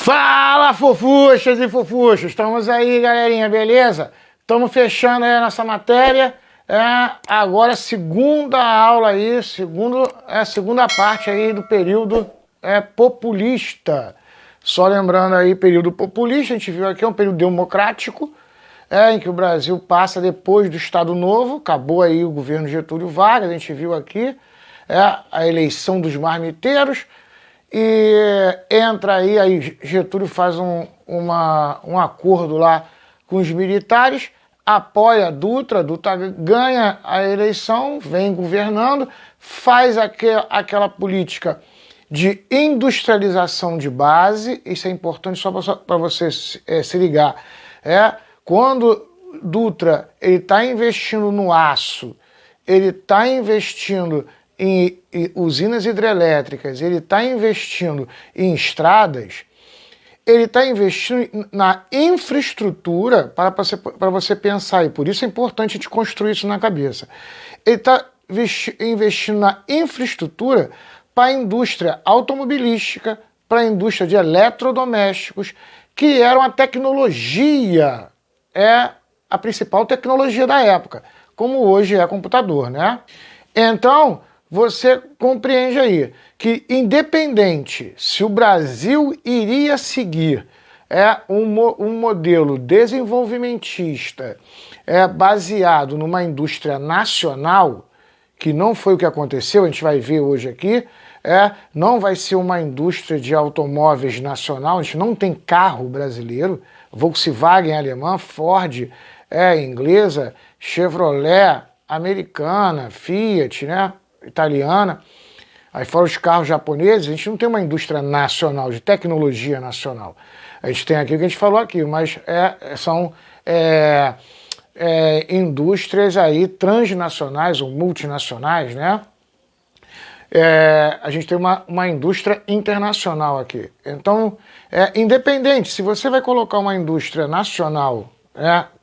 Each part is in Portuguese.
Fala, fofuchas e fofuchos! Estamos aí, galerinha, beleza? Estamos fechando aí a nossa matéria. Agora segunda aula aí, segunda parte aí do período populista. Só lembrando aí, período populista, a gente viu aqui, é um período democrático, em que o Brasil passa depois do Estado Novo, acabou aí o governo Getúlio Vargas, a gente viu aqui, a eleição dos marmiteiros, e entra aí Getúlio faz um acordo lá com os militares, apoia a Dutra ganha a eleição, vem governando, faz aquela política de industrialização de base. Isso é importante só para você se ligar. Quando Dutra está investindo no aço, ele está investindo em usinas hidrelétricas, ele está investindo em estradas, ele está investindo na infraestrutura para você pensar, e por isso é importante a gente construir isso na cabeça. Ele está investindo na infraestrutura para a indústria automobilística, para a indústria de eletrodomésticos, que era uma tecnologia, a principal tecnologia da época, como hoje é computador, né? Então, você compreende aí que, independente se o Brasil iria seguir um modelo desenvolvimentista baseado numa indústria nacional, que não foi o que aconteceu, a gente vai ver hoje aqui, não vai ser uma indústria de automóveis nacional, a gente não tem carro brasileiro, Volkswagen alemã, Ford inglesa, Chevrolet americana, Fiat, né? Italiana, aí fora os carros japoneses, a gente não tem uma indústria nacional, de tecnologia nacional. A gente tem aqui o que a gente falou aqui, mas são indústrias aí transnacionais ou multinacionais, né? A gente tem uma indústria internacional aqui. Então, independente, se você vai colocar uma indústria nacional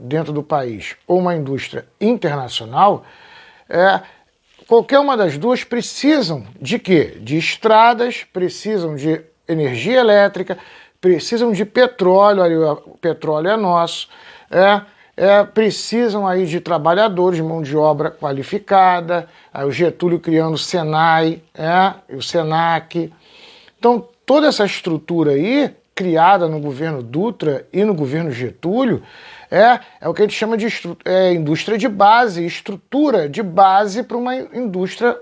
dentro do país ou uma indústria internacional, qualquer uma das duas precisam de quê? De estradas, precisam de energia elétrica, precisam de petróleo, aí o petróleo é nosso, precisam aí de trabalhadores, de mão de obra qualificada, aí o Getúlio criando o Senai, e o Senac. Então, toda essa estrutura aí, criada no governo Dutra e no governo Getúlio, é o que a gente chama de indústria de base, estrutura de base para uma indústria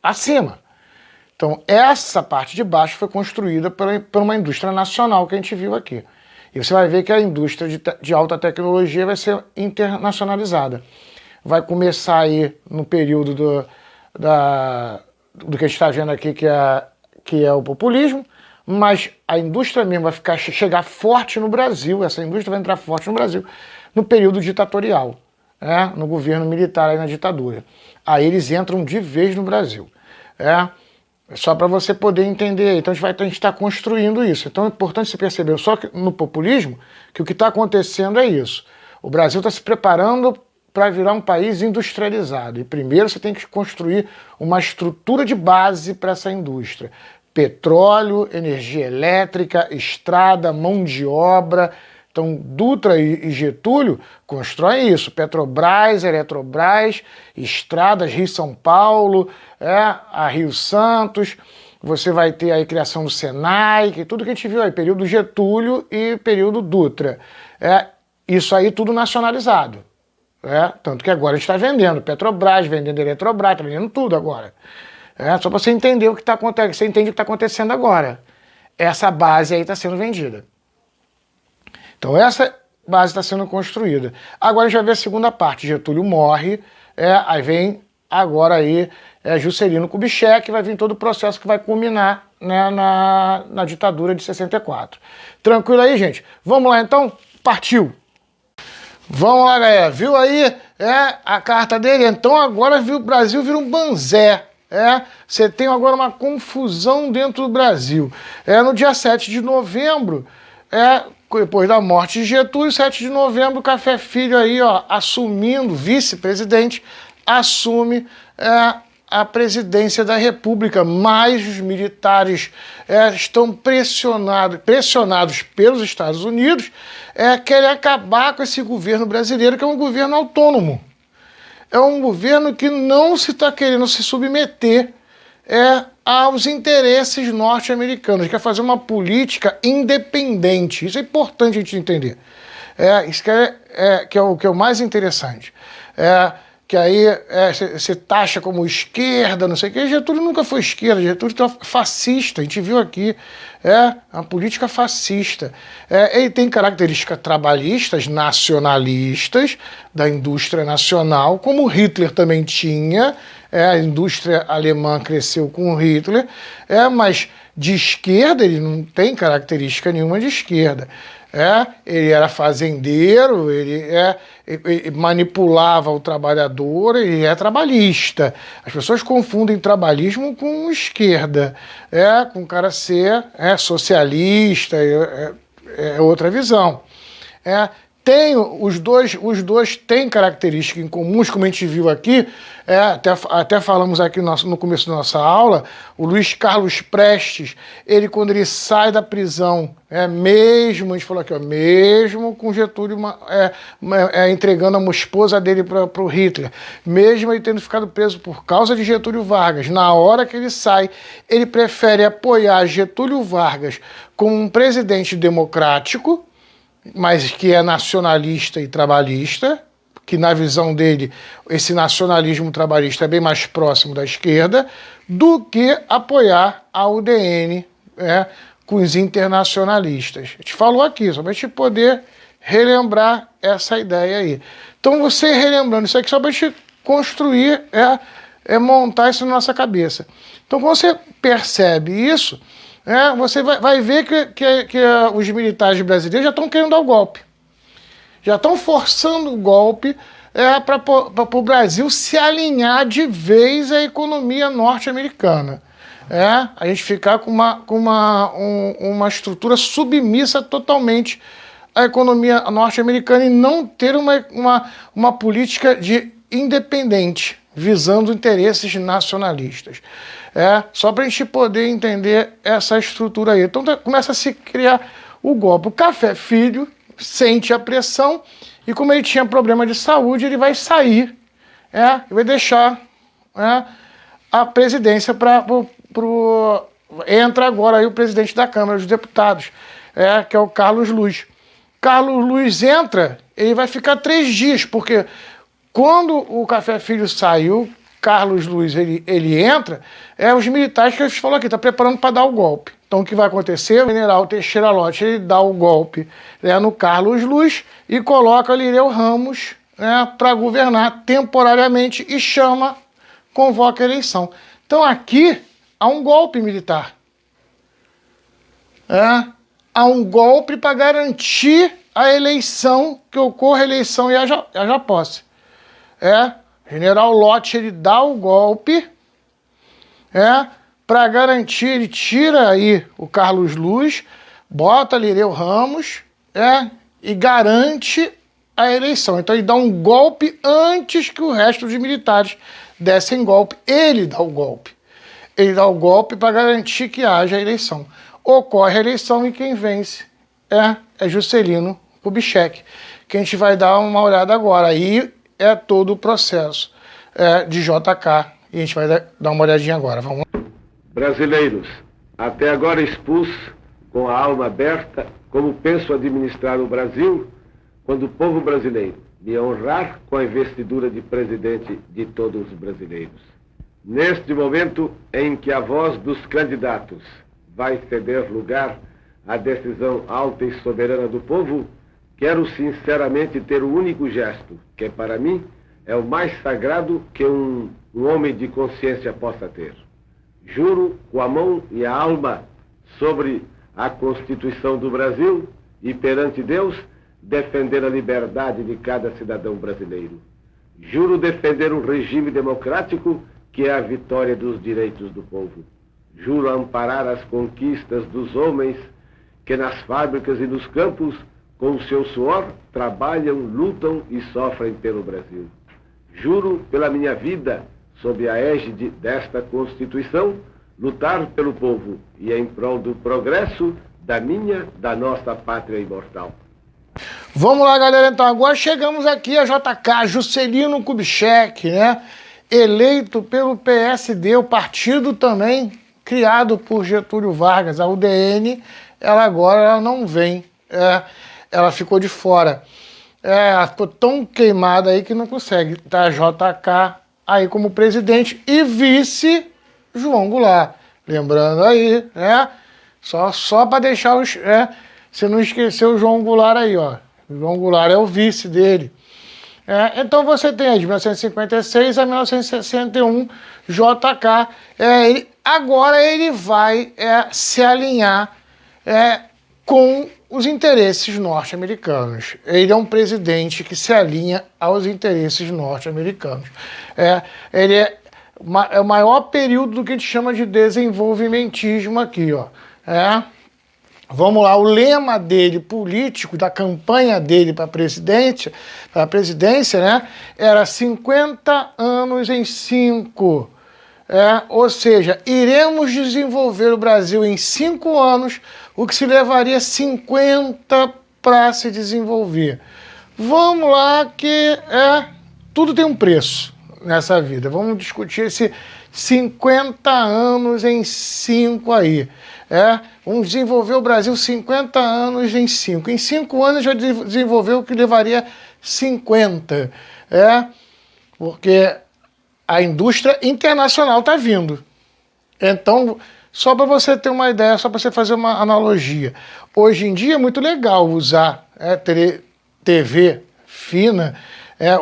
acima. Então, essa parte de baixo foi construída por uma indústria nacional que a gente viu aqui. E você vai ver que a indústria de alta tecnologia vai ser internacionalizada. Vai começar aí no período do que a gente está vendo aqui, que é o populismo, mas a indústria mesmo vai chegar forte no Brasil, essa indústria vai entrar forte no Brasil no período ditatorial, no governo militar, aí na ditadura. Aí eles entram de vez no Brasil. Só para você poder entender. Então a gente está construindo isso. Então é importante você perceber, só que no populismo, que o que está acontecendo é isso. O Brasil está se preparando para virar um país industrializado. E primeiro você tem que construir uma estrutura de base para essa indústria. Petróleo, energia elétrica, estrada, mão de obra. Então, Dutra e Getúlio constroem isso. Petrobras, Eletrobras, estradas Rio-São Paulo, a Rio-Santos. Você vai ter aí criação do Senai, que tudo que a gente viu aí, período Getúlio e período Dutra. Isso aí tudo nacionalizado. Tanto que agora a gente está vendendo Petrobras, vendendo Eletrobras, está vendendo tudo agora. Só para você entender o que está acontecendo, você entende o que está acontecendo agora. Essa base aí está sendo vendida. Então essa base está sendo construída. Agora a gente vai ver a segunda parte. Getúlio morre, aí vem agora aí Juscelino Kubitschek, vai vir todo o processo que vai culminar, né, na ditadura de 64. Tranquilo aí, gente? Vamos lá então? Partiu! Vamos lá, galera. Viu aí a carta dele? Então agora o Brasil vira um banzé. Você tem agora uma confusão dentro do Brasil. No dia 7 de novembro, depois da morte de Getúlio, 7 de novembro, Café Filho aí, assumindo, vice-presidente, assume a presidência da República, mas os militares estão pressionados pelos Estados Unidos, querem acabar com esse governo brasileiro, que é um governo autônomo. É um governo que não se está querendo se submeter aos interesses norte-americanos, quer fazer uma política independente. Isso é importante a gente entender. Isso que é o mais interessante. Que aí você taxa como esquerda, não sei o que. Getúlio nunca foi esquerda, Getúlio é fascista, a gente viu aqui. Uma política fascista. Ele tem características trabalhistas, nacionalistas, da indústria nacional, como Hitler também tinha. A indústria alemã cresceu com Hitler, mas de esquerda ele não tem característica nenhuma de esquerda. Ele era fazendeiro, ele manipulava o trabalhador, ele é trabalhista. As pessoas confundem trabalhismo com esquerda, com o cara ser socialista, é outra visão. Os dois têm características em comuns, como a gente viu aqui, até falamos aqui no começo da nossa aula, o Luiz Carlos Prestes, quando ele sai da prisão, mesmo, a gente falou aqui, mesmo com Getúlio entregando a esposa dele para o Hitler, mesmo ele tendo ficado preso por causa de Getúlio Vargas, na hora que ele sai, ele prefere apoiar Getúlio Vargas como um presidente democrático, mas que é nacionalista e trabalhista, que na visão dele esse nacionalismo trabalhista é bem mais próximo da esquerda, do que apoiar a UDN com os internacionalistas. A gente falou aqui, só para a gente poder relembrar essa ideia aí. Então você relembrando isso aqui, só para a gente construir, montar isso na nossa cabeça. Então quando você percebe isso, você vai ver que os militares brasileiros já estão querendo dar o golpe. Já estão forçando o golpe para o Brasil se alinhar de vez à economia norte-americana. A gente ficar com uma estrutura submissa totalmente à economia norte-americana e não ter uma política de independente, visando interesses nacionalistas. Só para a gente poder entender essa estrutura aí. Então começa a se criar o golpe. O Café Filho sente a pressão e, como ele tinha problema de saúde, ele vai sair e vai deixar a presidência entra agora aí o presidente da Câmara dos Deputados, que é o Carlos Luz. Carlos Luz entra, ele vai ficar 3 dias, porque quando o Café Filho saiu, Carlos Luz ele entra, os militares que a gente falou aqui, está preparando para dar o golpe. Então o que vai acontecer? O general Teixeira Lott ele dá o golpe no Carlos Luz e coloca Lireu Ramos para governar temporariamente e convoca a eleição. Então aqui há um golpe militar. Há um golpe para garantir a eleição, que ocorra a eleição e haja posse. General Lott ele dá o golpe para garantir, ele tira aí o Carlos Luz, bota Lireu Ramos e garante a eleição. Então ele dá um golpe antes que o resto dos militares dessem golpe. Ele dá o golpe. Ele dá o golpe para garantir que haja a eleição. Ocorre a eleição e quem vence é Juscelino Kubitschek, que a gente vai dar uma olhada agora. Aí todo o processo de JK e a gente vai dar uma olhadinha agora. Vamos lá. Brasileiros, até agora expus com a alma aberta como penso administrar o Brasil quando o povo brasileiro me honrar com a investidura de presidente de todos os brasileiros. Neste momento em que a voz dos candidatos vai ceder lugar à decisão alta e soberana do povo, quero sinceramente ter o único gesto, que para mim é o mais sagrado que um homem de consciência possa ter. Juro com a mão e a alma sobre a Constituição do Brasil e perante Deus defender a liberdade de cada cidadão brasileiro. Juro defender um regime democrático que é a vitória dos direitos do povo. Juro amparar as conquistas dos homens que nas fábricas e nos campos, com o seu suor, trabalham, lutam e sofrem pelo Brasil. Juro pela minha vida sob a égide desta Constituição, lutar pelo povo e em prol do progresso da nossa pátria imortal. Vamos lá, galera, então agora chegamos aqui a JK, Juscelino Kubitschek, né? Eleito pelo PSD, o partido também criado por Getúlio Vargas, a UDN, ela não vem, ela ficou de fora. Ela ficou tão queimada aí que não consegue. Tá JK aí como presidente e vice João Goulart. Lembrando aí, né? Só para deixar os... você não esqueceu o João Goulart aí, ó. O João Goulart é o vice dele. Então você tem aí de 1956 a 1961 JK. Agora ele vai se alinhar com os interesses norte-americanos. Ele é um presidente que se alinha aos interesses norte-americanos. Ele é o maior período do que a gente chama de desenvolvimentismo aqui, ó. Vamos lá, o lema dele político, da campanha dele para a presidência, né, era 50 anos em 5. Ou seja, iremos desenvolver o Brasil em 5 anos, o que se levaria 50 para se desenvolver. Vamos lá que tudo tem um preço nessa vida. Vamos discutir esse 50 anos em 5 aí. Vamos desenvolver o Brasil 50 anos em 5. Em 5 anos já desenvolveu o que levaria 50. Porque a indústria internacional está vindo. Então, só para você ter uma ideia, só para você fazer uma analogia. Hoje em dia é muito legal usar TV fina,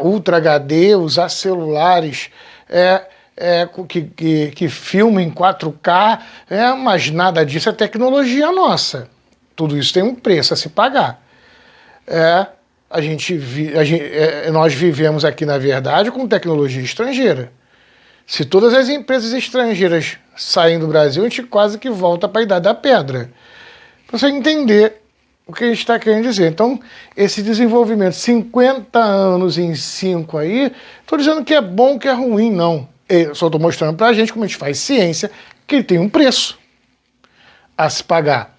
Ultra HD, usar celulares que filmam em 4K, mas nada disso é tecnologia nossa. Tudo isso tem um preço a se pagar. Nós vivemos aqui, na verdade, com tecnologia estrangeira. Se todas as empresas estrangeiras saem do Brasil, a gente quase que volta para a Idade da Pedra. Para você entender o que a gente está querendo dizer. Então, esse desenvolvimento, 50 anos em 5 aí, estou dizendo que é bom, que é ruim, não. Eu só estou mostrando para a gente, como a gente faz ciência, que ele tem um preço a se pagar.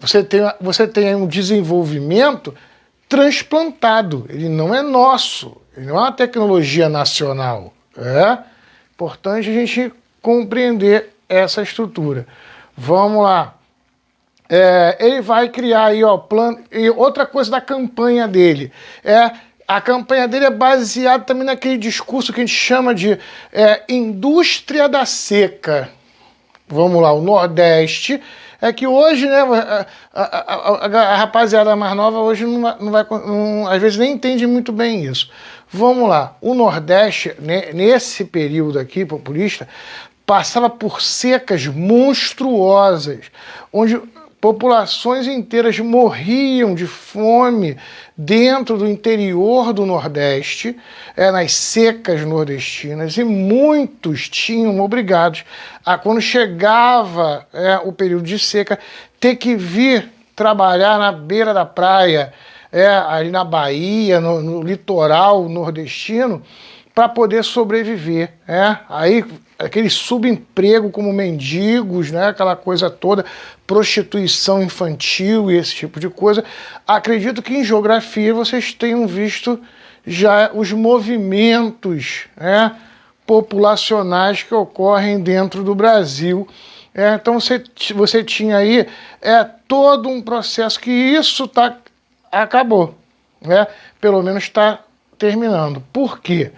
Você tem um desenvolvimento transplantado, ele não é nosso, ele não é uma tecnologia nacional. Importante a gente compreender essa estrutura. Vamos lá. Ele vai criar aí, ó, plano. E outra coisa da campanha dele a campanha dele é baseada também naquele discurso que a gente chama de indústria da seca. Vamos lá, o Nordeste. Que hoje, né, a rapaziada mais nova hoje às vezes nem entende muito bem isso. Vamos lá, o Nordeste, né, nesse período aqui populista, passava por secas monstruosas, onde populações inteiras morriam de fome dentro do interior do Nordeste, nas secas nordestinas, e muitos tinham obrigados a, quando chegava o período de seca, ter que vir trabalhar na beira da praia, ali na Bahia, no litoral nordestino, para poder sobreviver. Aí aquele subemprego como mendigos, né, aquela coisa toda, prostituição infantil e esse tipo de coisa. Acredito que em geografia vocês tenham visto já os movimentos populacionais que ocorrem dentro do Brasil. Então você tinha aí todo um processo que isso acabou, pelo menos está terminando. Por quê?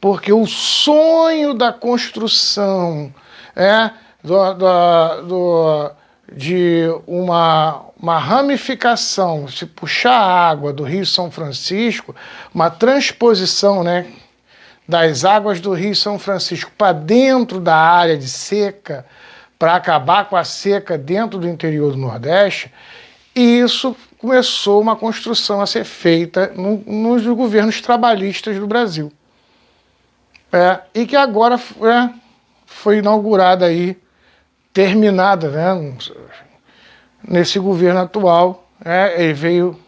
Porque o sonho da construção de uma ramificação, se puxar a água do Rio São Francisco, uma transposição, das águas do Rio São Francisco para dentro da área de seca, para acabar com a seca dentro do interior do Nordeste, e isso começou uma construção a ser feita nos governos trabalhistas do Brasil. E que agora foi inaugurada aí, terminada, nesse governo atual. Ele veio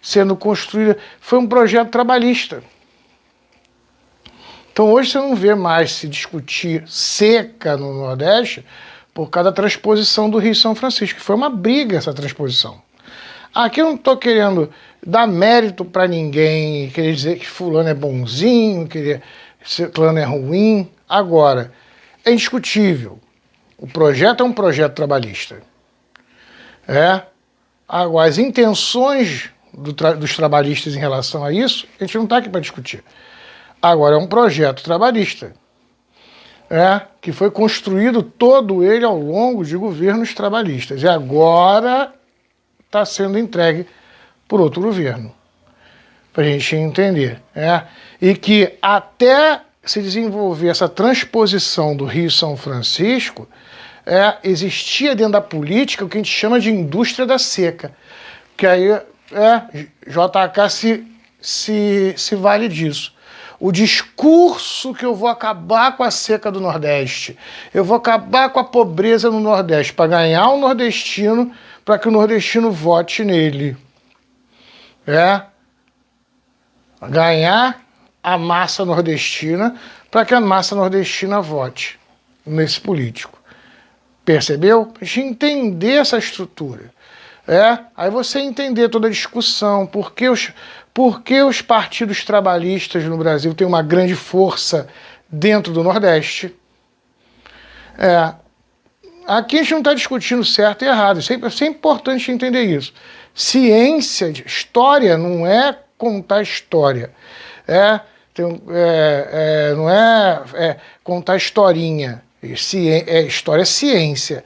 sendo construído, foi um projeto trabalhista. Então hoje você não vê mais se discutir seca no Nordeste por causa da transposição do Rio São Francisco, que foi uma briga essa transposição. Aqui eu não estou querendo dar mérito para ninguém, querer dizer que fulano é bonzinho, que fulano é ruim. Agora, é indiscutível. O projeto é um projeto trabalhista. Agora, as intenções dos trabalhistas em relação a isso, a gente não está aqui para discutir. Agora, é um projeto trabalhista, que foi construído todo ele ao longo de governos trabalhistas. E agora está sendo entregue por outro governo, para a gente entender. E que até se desenvolver essa transposição do Rio São Francisco, existia dentro da política o que a gente chama de indústria da seca, que aí JK se vale disso. O discurso que eu vou acabar com a seca do Nordeste, eu vou acabar com a pobreza no Nordeste, para ganhar o nordestino, para que o nordestino vote nele. Ganhar a massa nordestina, para que a massa nordestina vote nesse político. Percebeu? A gente entender essa estrutura. Aí você entender toda a discussão, por que os partidos trabalhistas no Brasil têm uma grande força dentro do Nordeste. Aqui a gente não está discutindo certo e errado, é importante entender isso. Ciência, história não é contar história, não é contar historinha. História é ciência.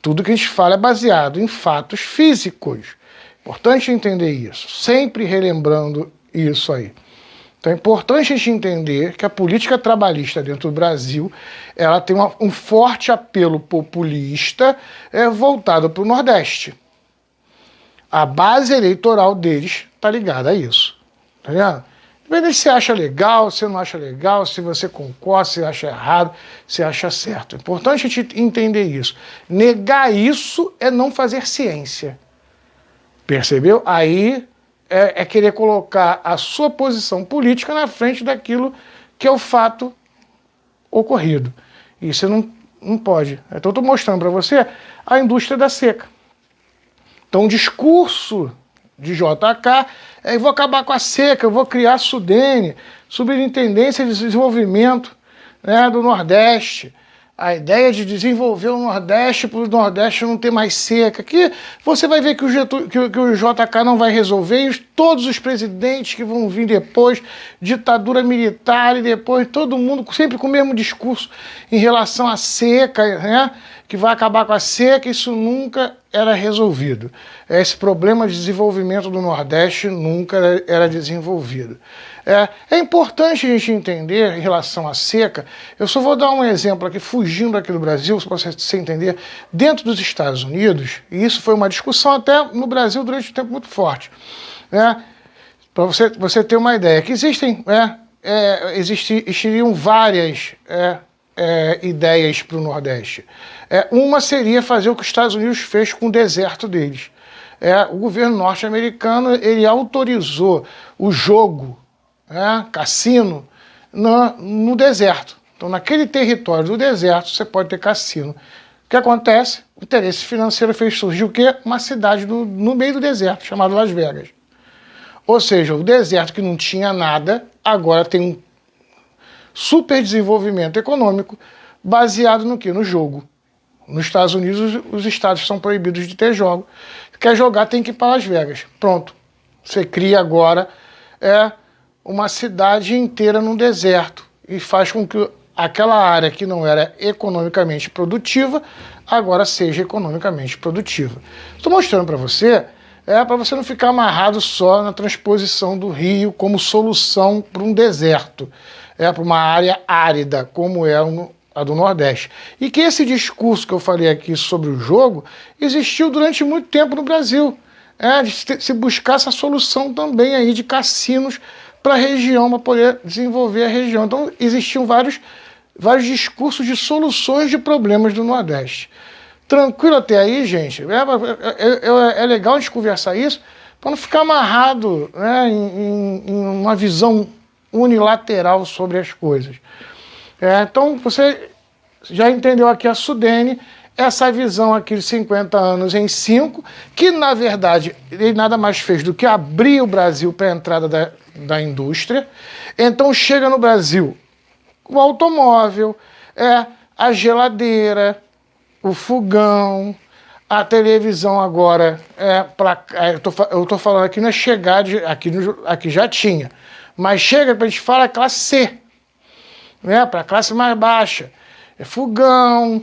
Tudo que a gente fala é baseado em fatos físicos. Importante entender isso, sempre relembrando isso aí. Então é importante a gente entender que a política trabalhista dentro do Brasil, ela tem um forte apelo populista voltado para o Nordeste. A base eleitoral deles está ligada a isso. Tá ligado? Depende se você acha legal, se não acha legal, se você concorda, se acha errado, se acha certo. É importante a gente entender isso. Negar isso é não fazer ciência. Percebeu? Aí é querer colocar a sua posição política na frente daquilo que é o fato ocorrido. Isso não pode. Então, estou mostrando para você a indústria da seca. Então, o discurso de JK eu vou acabar com a seca, eu vou criar a SUDENE, Superintendência de Desenvolvimento do Nordeste. A ideia de desenvolver o Nordeste para o Nordeste não ter mais seca. Que você vai ver que o JK não vai resolver, e todos os presidentes que vão vir depois, ditadura militar e depois, todo mundo sempre com o mesmo discurso em relação à seca, que vai acabar com a seca, isso nunca era resolvido. Esse problema de desenvolvimento do Nordeste nunca era desenvolvido. É importante a gente entender em relação à seca. Eu só vou dar um exemplo aqui, fugindo aqui do Brasil, para você entender. Dentro dos Estados Unidos, e isso foi uma discussão até no Brasil durante um tempo muito forte, para você ter uma ideia, que existiriam várias ideias para o Nordeste. Uma seria fazer o que os Estados Unidos fez com o deserto deles. O governo norte-americano ele autorizou o jogo, cassino, no deserto. Então, naquele território do deserto, você pode ter cassino. O que acontece? O interesse financeiro fez surgir o quê? Uma cidade no meio do deserto, chamada Las Vegas. Ou seja, o deserto que não tinha nada, agora tem um super desenvolvimento econômico baseado no quê? No jogo. Nos Estados Unidos, os estados são proibidos de ter jogo. Quer jogar, tem que ir para Las Vegas. Pronto. Você cria agora uma cidade inteira no deserto e faz com que aquela área que não era economicamente produtiva, agora seja economicamente produtiva. Estou mostrando para você não ficar amarrado só na transposição do Rio como solução para um deserto, para uma área árida, como é a do Nordeste. E que esse discurso que eu falei aqui sobre o jogo existiu durante muito tempo no Brasil, de se buscar essa solução também aí de cassinos para a região, para poder desenvolver a região. Então, existiam vários discursos de soluções de problemas do Nordeste. Tranquilo até aí, gente? É legal a gente conversar isso para não ficar amarrado em uma visão unilateral sobre as coisas. Então, você já entendeu aqui a Sudene, essa visão aqui de 50 anos em 5, que, na verdade, ele nada mais fez do que abrir o Brasil para a entrada da indústria. Então, chega no Brasil o automóvel, a geladeira, o fogão, a televisão agora, eu estou falando aqui, não é chegar, aqui já tinha, mas chega para a gente falar classe C, né, para a classe mais baixa, fogão,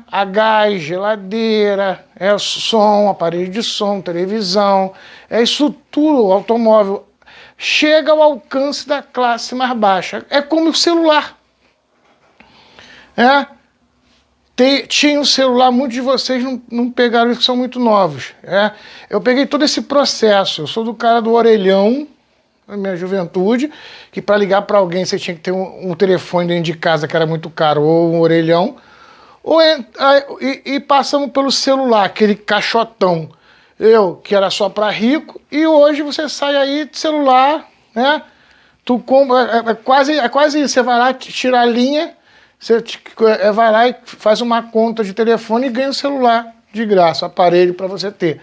a gás, geladeira, som, aparelho de som, televisão, isso tudo, automóvel, chega ao alcance da classe mais baixa. É como o celular. Tinha um celular, muitos de vocês não pegaram isso, que são muito novos. Eu peguei todo esse processo, eu sou do cara do orelhão, na minha juventude, que para ligar para alguém você tinha que ter um telefone dentro de casa que era muito caro, ou um orelhão, e passamos pelo celular, aquele caixotão, que era só para rico, e hoje você sai aí de celular, tu compra, é quase isso, você vai lá tirar a linha, você vai lá e faz uma conta de telefone e ganha um celular de graça, aparelho para você ter.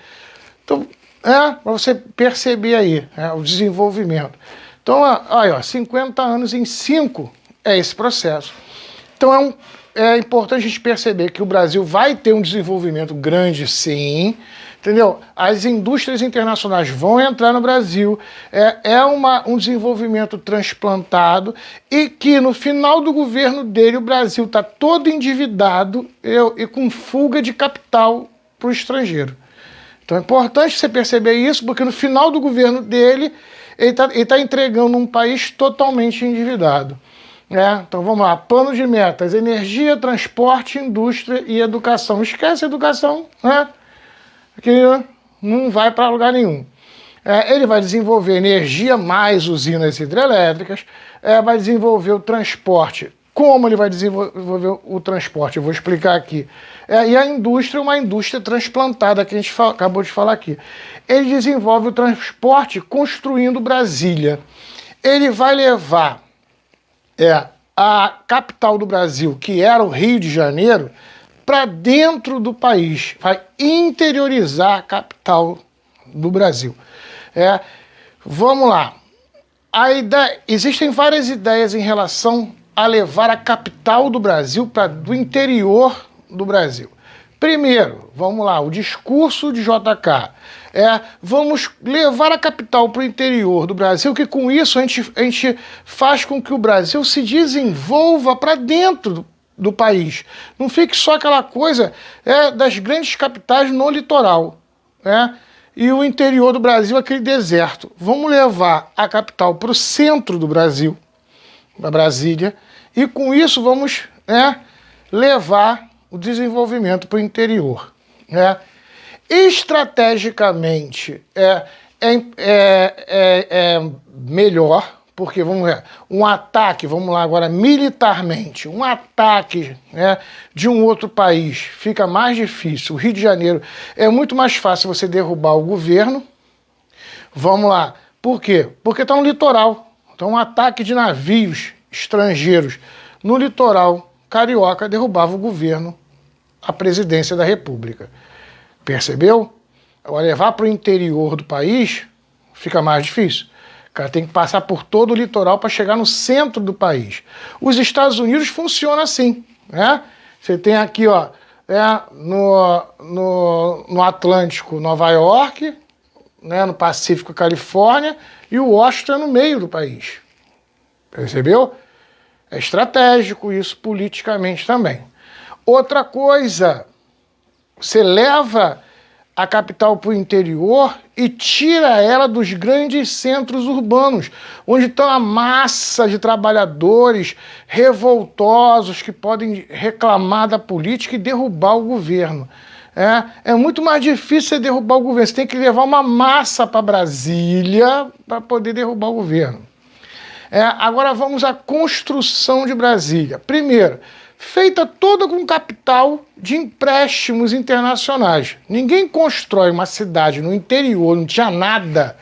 Então, para você perceber aí o desenvolvimento. Então, aí, 50 anos em 5 é esse processo. Então, é importante a gente perceber que o Brasil vai ter um desenvolvimento grande, sim, entendeu? As indústrias internacionais vão entrar no Brasil, um desenvolvimento transplantado, e que no final do governo dele o Brasil está todo endividado e com fuga de capital para o estrangeiro. Então é importante você perceber isso, porque no final do governo dele ele tá entregando um país totalmente endividado. Então vamos lá, plano de metas: energia, transporte, indústria e educação. Esquece a educação, que não vai para lugar nenhum. Ele vai desenvolver energia mais usinas hidrelétricas, vai desenvolver o transporte. Como ele vai desenvolver o transporte? Eu vou explicar aqui. E a indústria é uma indústria transplantada, que a gente acabou de falar aqui. Ele desenvolve o transporte construindo Brasília. Ele vai levar a capital do Brasil, que era o Rio de Janeiro, para dentro do país, vai interiorizar a capital do Brasil. Vamos lá. Existem várias ideias em relação a levar a capital do Brasil para do interior do Brasil. Primeiro, vamos lá, o discurso de JK. Vamos levar a capital para o interior do Brasil, que com isso a gente faz com que o Brasil se desenvolva para dentro do país. Não fique só aquela coisa das grandes capitais no litoral, e o interior do Brasil, aquele deserto. Vamos levar a capital para o centro do Brasil, para Brasília, e com isso vamos levar o desenvolvimento para o interior. Estrategicamente é melhor, porque vamos ver, um ataque, vamos lá agora, militarmente, um ataque de um outro país fica mais difícil. O Rio de Janeiro é muito mais fácil você derrubar o governo. Vamos lá, por quê? Porque está no litoral. Então um ataque de navios estrangeiros no litoral carioca derrubava o governo, a presidência da República. Percebeu? Agora, levar para o interior do país fica mais difícil. O cara tem que passar por todo o litoral para chegar no centro do país. Os Estados Unidos funcionam assim, Você tem aqui, no Atlântico, Nova York, no Pacífico, Califórnia, e o Washington no meio do país. Percebeu? É estratégico isso politicamente também. Outra coisa, você leva a capital para o interior e tira ela dos grandes centros urbanos, onde está a massa de trabalhadores revoltosos que podem reclamar da política e derrubar o governo. É muito mais difícil você derrubar o governo. Você tem que levar uma massa para Brasília para poder derrubar o governo. Agora vamos à construção de Brasília. Primeiro, feita toda com capital de empréstimos internacionais. Ninguém constrói uma cidade no interior, não tinha nada,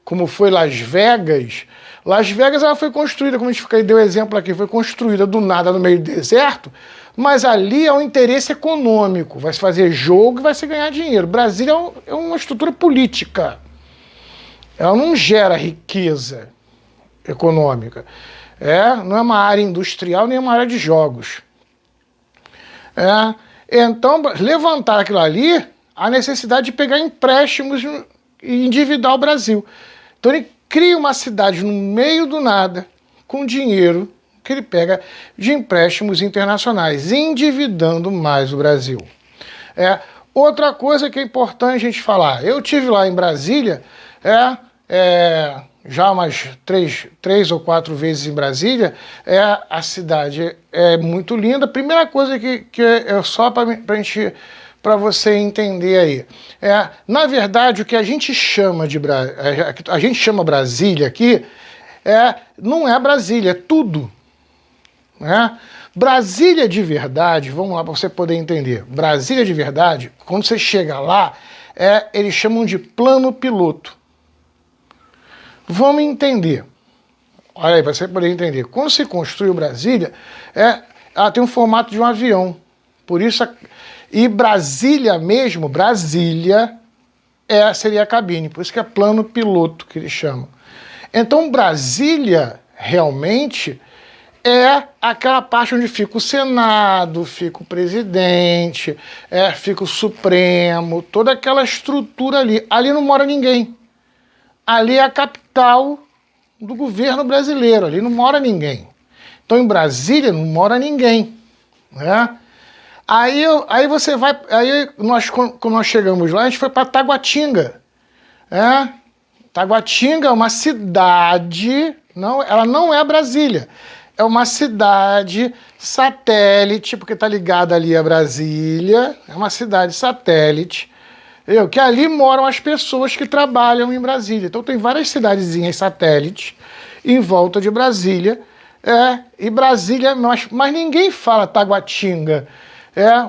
como foi Las Vegas, Las Vegas ela foi construída, como a gente deu exemplo aqui, foi construída do nada no meio do deserto, mas ali é um interesse econômico, vai se fazer jogo e vai se ganhar dinheiro. Brasília é uma estrutura política, ela não gera riqueza econômica, não é uma área industrial nem uma área de jogos. Então, levantar aquilo ali, a necessidade de pegar empréstimos e endividar o Brasil. Então ele cria uma cidade no meio do nada, com dinheiro que ele pega de empréstimos internacionais, endividando mais o Brasil. Outra coisa que é importante a gente falar, eu tive lá em Brasília, já umas três ou quatro vezes em Brasília, a cidade é muito linda. Primeira coisa que é só para você entender aí, na verdade o que a gente chama Brasília aqui, não é Brasília, é tudo. Brasília de verdade, vamos lá para você poder entender, Brasília de verdade, quando você chega lá, eles chamam de plano piloto. Vamos entender. Olha aí, para você poder entender. Quando se construiu Brasília, ela tem um formato de um avião. Por isso, e Brasília mesmo, Brasília seria a cabine. Por isso que é plano piloto que eles chamam. Então, Brasília, realmente, é aquela parte onde fica o Senado, fica o presidente, fica o Supremo, toda aquela estrutura ali. Ali não mora ninguém. Ali é a capital do governo brasileiro, ali não mora ninguém. Então em Brasília não mora ninguém. Aí você vai. Quando nós chegamos lá, a gente foi para Taguatinga. Taguatinga é uma cidade, ela não é Brasília. É uma cidade satélite, porque está ligada ali a Brasília. É uma cidade satélite. Que ali moram as pessoas que trabalham em Brasília. Então tem várias cidadezinhas satélites em volta de Brasília. E Brasília, mas ninguém fala Taguatinga.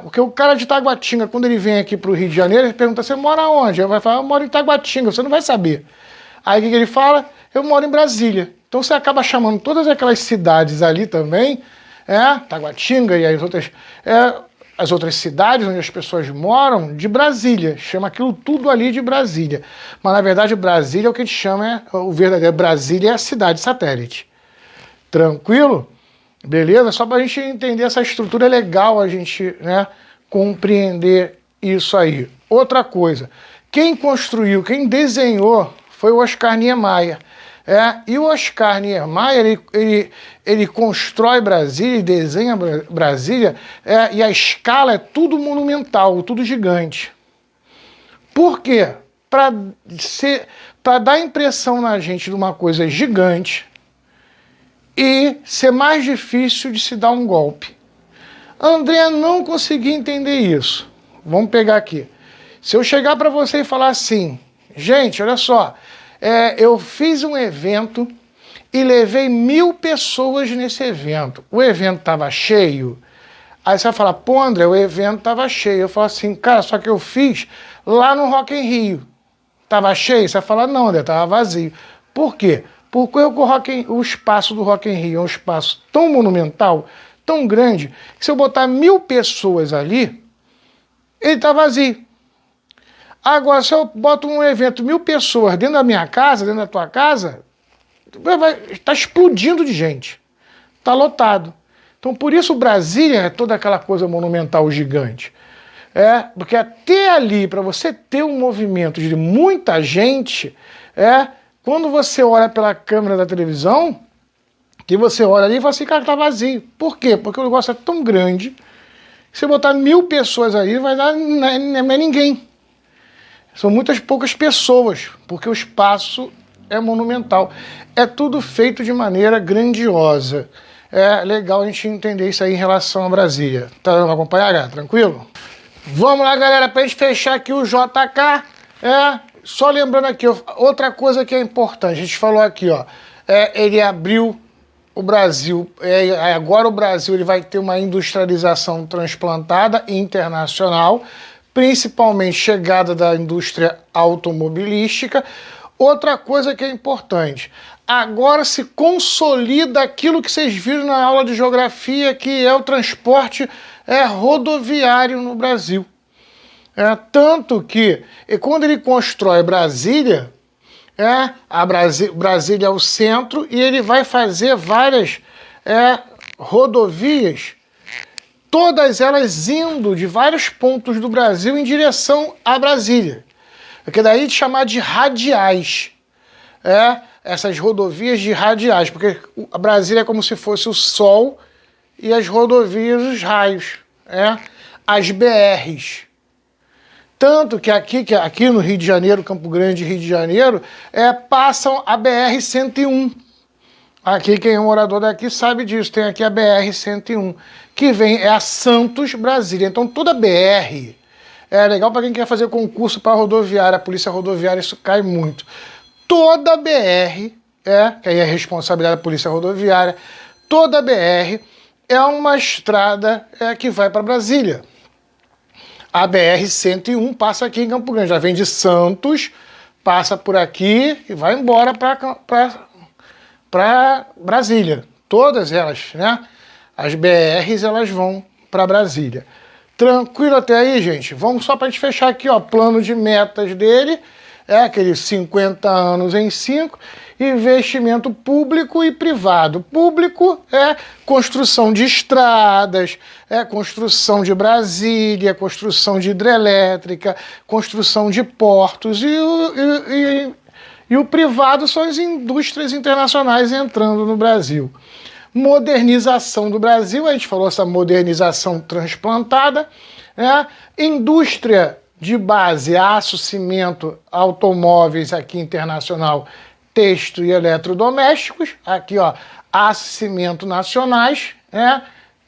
Porque o cara de Taguatinga, quando ele vem aqui para o Rio de Janeiro, ele pergunta, você mora onde? Ele vai falar, eu moro em Taguatinga, você não vai saber. Aí o que ele fala? Eu moro em Brasília. Então você acaba chamando todas aquelas cidades ali também, Taguatinga e as outras cidades onde as pessoas moram, de Brasília. Chama aquilo tudo ali de Brasília. Mas, na verdade, Brasília é o que a gente chama, o verdadeiro Brasília é a cidade satélite. Tranquilo? Beleza? Só para a gente entender essa estrutura, é legal a gente compreender isso aí. Outra coisa, quem construiu, quem desenhou foi o Oscar Niemeyer. E o Oscar Niemeyer, ele constrói Brasília e desenha Brasília, e a escala é tudo monumental, tudo gigante. Por quê? Para dar impressão na gente de uma coisa gigante e ser mais difícil de se dar um golpe. André não conseguia entender isso. Vamos pegar aqui. Se eu chegar para você e falar assim, gente, olha só, eu fiz um evento e levei 1000 pessoas nesse evento. O evento estava cheio. Aí você vai falar, pô, André, o evento estava cheio. Eu falo assim, cara, só que eu fiz lá no Rock in Rio. Estava cheio? Você vai falar, não, André, estava vazio. Por quê? Porque o espaço do Rock in Rio é um espaço tão monumental, tão grande, que se eu botar 1000 pessoas ali, ele está vazio. Agora, se eu boto um evento, 1000 pessoas dentro da minha casa, dentro da tua casa, está explodindo de gente. Está lotado. Então, por isso, Brasília é toda aquela coisa monumental gigante. Porque até ali, para você ter um movimento de muita gente, quando você olha pela câmera da televisão, que você olha ali e fala assim, cara, tá vazio. Por quê? Porque o negócio é tão grande, que se botar 1000 pessoas ali, vai dar não é ninguém. São muitas poucas pessoas, porque o espaço é monumental. É tudo feito de maneira grandiosa. É legal a gente entender isso aí em relação a Brasília. Tá dando pra acompanhar, tranquilo? Vamos lá, galera, pra gente fechar aqui o JK. Só lembrando aqui, outra coisa que é importante. A gente falou aqui, ó. Ele abriu o Brasil. Agora o Brasil ele vai ter uma industrialização transplantada internacional, principalmente chegada da indústria automobilística. Outra coisa que é importante, agora se consolida aquilo que vocês viram na aula de geografia, que é o transporte rodoviário no Brasil. Tanto que, quando ele constrói Brasília, Brasília é o centro, e ele vai fazer várias rodovias, todas elas indo de vários pontos do Brasil em direção a Brasília. Que daí de chamar de radiais. Essas rodovias de radiais, porque a Brasília é como se fosse o Sol e as rodovias os raios, as BRs. Tanto que aqui no Rio de Janeiro, Campo Grande, Rio de Janeiro, passam a BR-101. Aqui, quem é morador daqui sabe disso, tem aqui a BR-101, que vem, a Santos, Brasília. Então toda BR é legal para quem quer fazer concurso para rodoviária, a polícia rodoviária, isso cai muito. Toda BR, que aí é responsabilidade da polícia rodoviária, toda BR é uma estrada que vai para Brasília. A BR-101 passa aqui em Campo Grande, já vem de Santos, passa por aqui e vai embora para Brasília. Todas elas, as BRs, elas vão para Brasília. Tranquilo até aí, gente? Vamos só para a gente fechar aqui, plano de metas dele, aqueles 50 anos em 5, investimento público e privado. Público é construção de estradas, construção de Brasília, construção de hidrelétrica, construção de portos, e o privado são as indústrias internacionais entrando no Brasil. Modernização do Brasil, a gente falou essa modernização transplantada, indústria de base, aço, cimento, automóveis aqui internacional, texto e eletrodomésticos, aqui aço, cimento nacionais,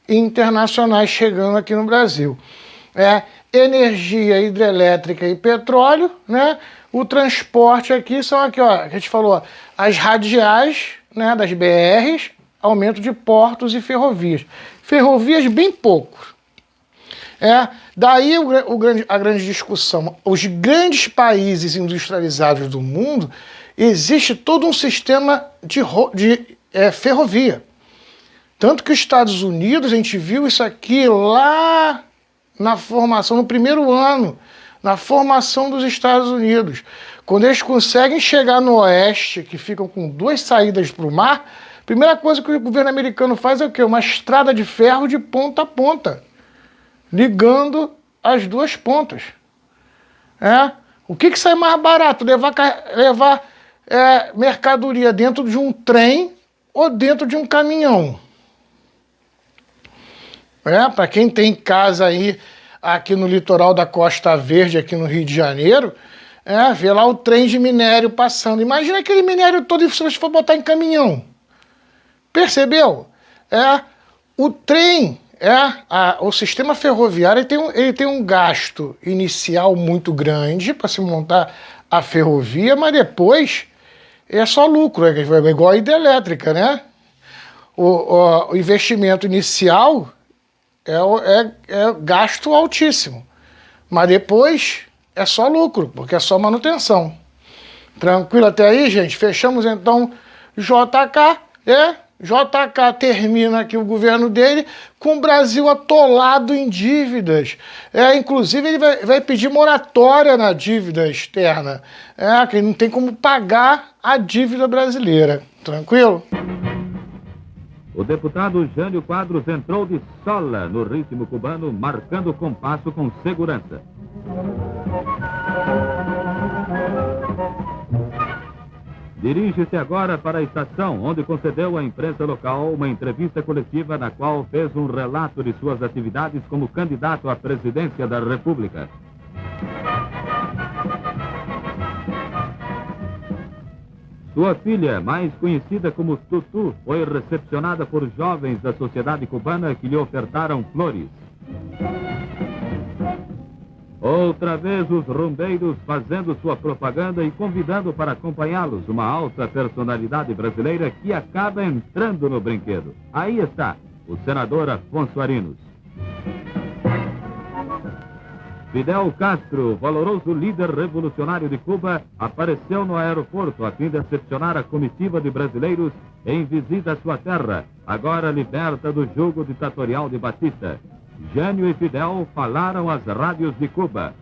e internacionais chegando aqui no Brasil. Energia hidrelétrica e petróleo, o transporte aqui são aqui, a gente falou, as radiais, das BRs, aumento de portos e ferrovias. Ferrovias bem pouco. Daí a grande discussão. Os grandes países industrializados do mundo, existe todo um sistema de ferrovia. Tanto que os Estados Unidos, a gente viu isso aqui lá na formação, no primeiro ano, na formação dos Estados Unidos. Quando eles conseguem chegar no oeste, que ficam com 2 saídas para o mar, a primeira coisa que o governo americano faz é o quê? Uma estrada de ferro de ponta a ponta, ligando as 2 pontas. O que sai mais barato? Levar mercadoria dentro de um trem ou dentro de um caminhão? Para quem tem casa aí, aqui no litoral da Costa Verde, aqui no Rio de Janeiro, vê lá o trem de minério passando. Imagina aquele minério todo se você for botar em caminhão. Percebeu? O trem, o sistema ferroviário ele tem um gasto inicial muito grande para se montar a ferrovia, mas depois é só lucro, é igual a hidrelétrica, O investimento inicial é gasto altíssimo, mas depois é só lucro, porque é só manutenção. Tranquilo até aí, gente? Fechamos então JK, JK termina aqui o governo dele com o Brasil atolado em dívidas. Inclusive, ele vai pedir moratória na dívida externa, que ele não tem como pagar a dívida brasileira. Tranquilo? O deputado Jânio Quadros entrou de sola no ritmo cubano, marcando o compasso com segurança. Dirige-se agora para a estação, onde concedeu à imprensa local uma entrevista coletiva na qual fez um relato de suas atividades como candidato à presidência da República. Sua filha, mais conhecida como Tutu, foi recepcionada por jovens da sociedade cubana que lhe ofertaram flores. Outra vez os rumbeiros fazendo sua propaganda e convidando para acompanhá-los uma alta personalidade brasileira que acaba entrando no brinquedo. Aí está, o senador Afonso Arinos. Fidel Castro, valoroso líder revolucionário de Cuba, apareceu no aeroporto a fim de recepcionar a comitiva de brasileiros em visita à sua terra, agora liberta do jugo ditatorial de Batista. Jânio e Fidel falaram às rádios de Cuba.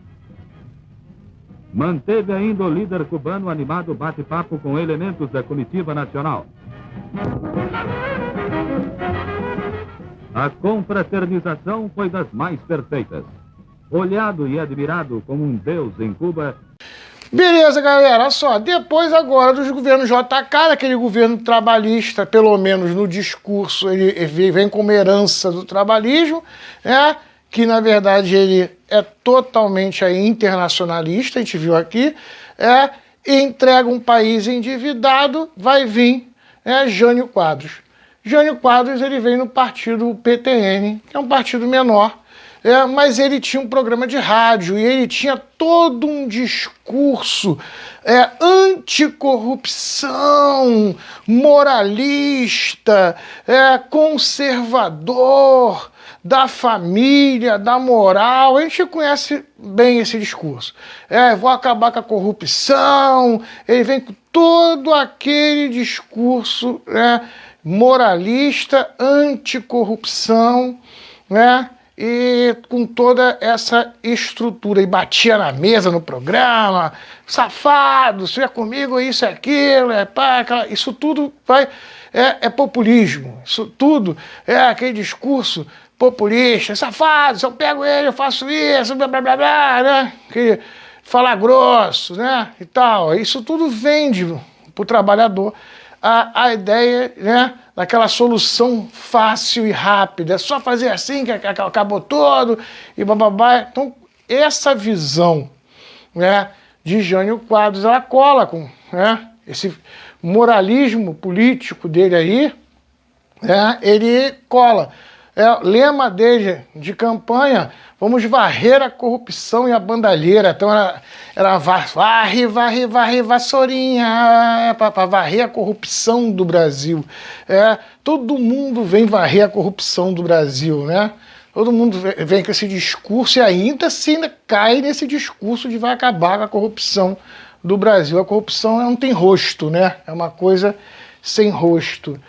Manteve ainda o líder cubano animado bate-papo com elementos da comitiva nacional. A confraternização foi das mais perfeitas. Olhado e admirado como um deus em Cuba. Beleza, galera, olha só, depois agora dos governos JK, aquele governo trabalhista, pelo menos no discurso, ele vem como herança do trabalhismo, né? Que na verdade ele é totalmente aí internacionalista, a gente viu aqui, e entrega um país endividado, vai vir Jânio Quadros. Jânio Quadros ele vem no partido PTN, que é um partido menor, mas ele tinha um programa de rádio e ele tinha todo um discurso anticorrupção, moralista, conservador, da família, da moral. A gente conhece bem esse discurso. Vou acabar com a corrupção. Ele vem com todo aquele discurso moralista, anticorrupção, né? E com toda essa estrutura, e batia na mesa no programa, safado, se é comigo, isso é aquilo, isso tudo é populismo, isso tudo é aquele discurso populista, safado, se eu pego ele, eu faço isso, blá blá blá blá, né? Que falar grosso, né? E tal, isso tudo vende para o trabalhador a ideia, né, daquela solução fácil e rápida, é só fazer assim que acabou todo, e bababá. Então, essa visão, né, de Jânio Quadros, ela cola com, né, esse moralismo político dele aí, ele cola. O lema dele de campanha: vamos varrer a corrupção e a bandalheira. Então era varre, vassourinha, para varrer a corrupção do Brasil. Todo mundo vem varrer a corrupção do Brasil, né? Todo mundo vem com esse discurso e ainda cai nesse discurso de vai acabar com a corrupção do Brasil. A corrupção não tem rosto, né? É uma coisa sem rosto.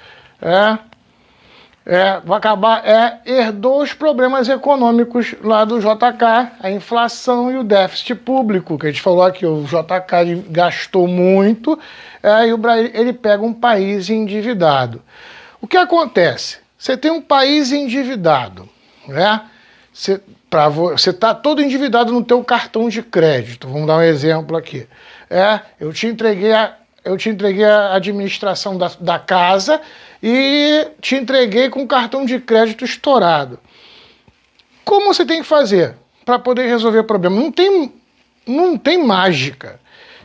Vai acabar, herdou os problemas econômicos lá do JK, a inflação e o déficit público, que a gente falou aqui. O JK gastou muito, e ele pega um país endividado. O que acontece? Você tem um país endividado, né? Você está todo endividado no teu cartão de crédito. Vamos dar um exemplo aqui. Eu te entreguei a administração da casa e te entreguei com o cartão de crédito estourado. Como você tem que fazer para poder resolver o problema? Não tem mágica.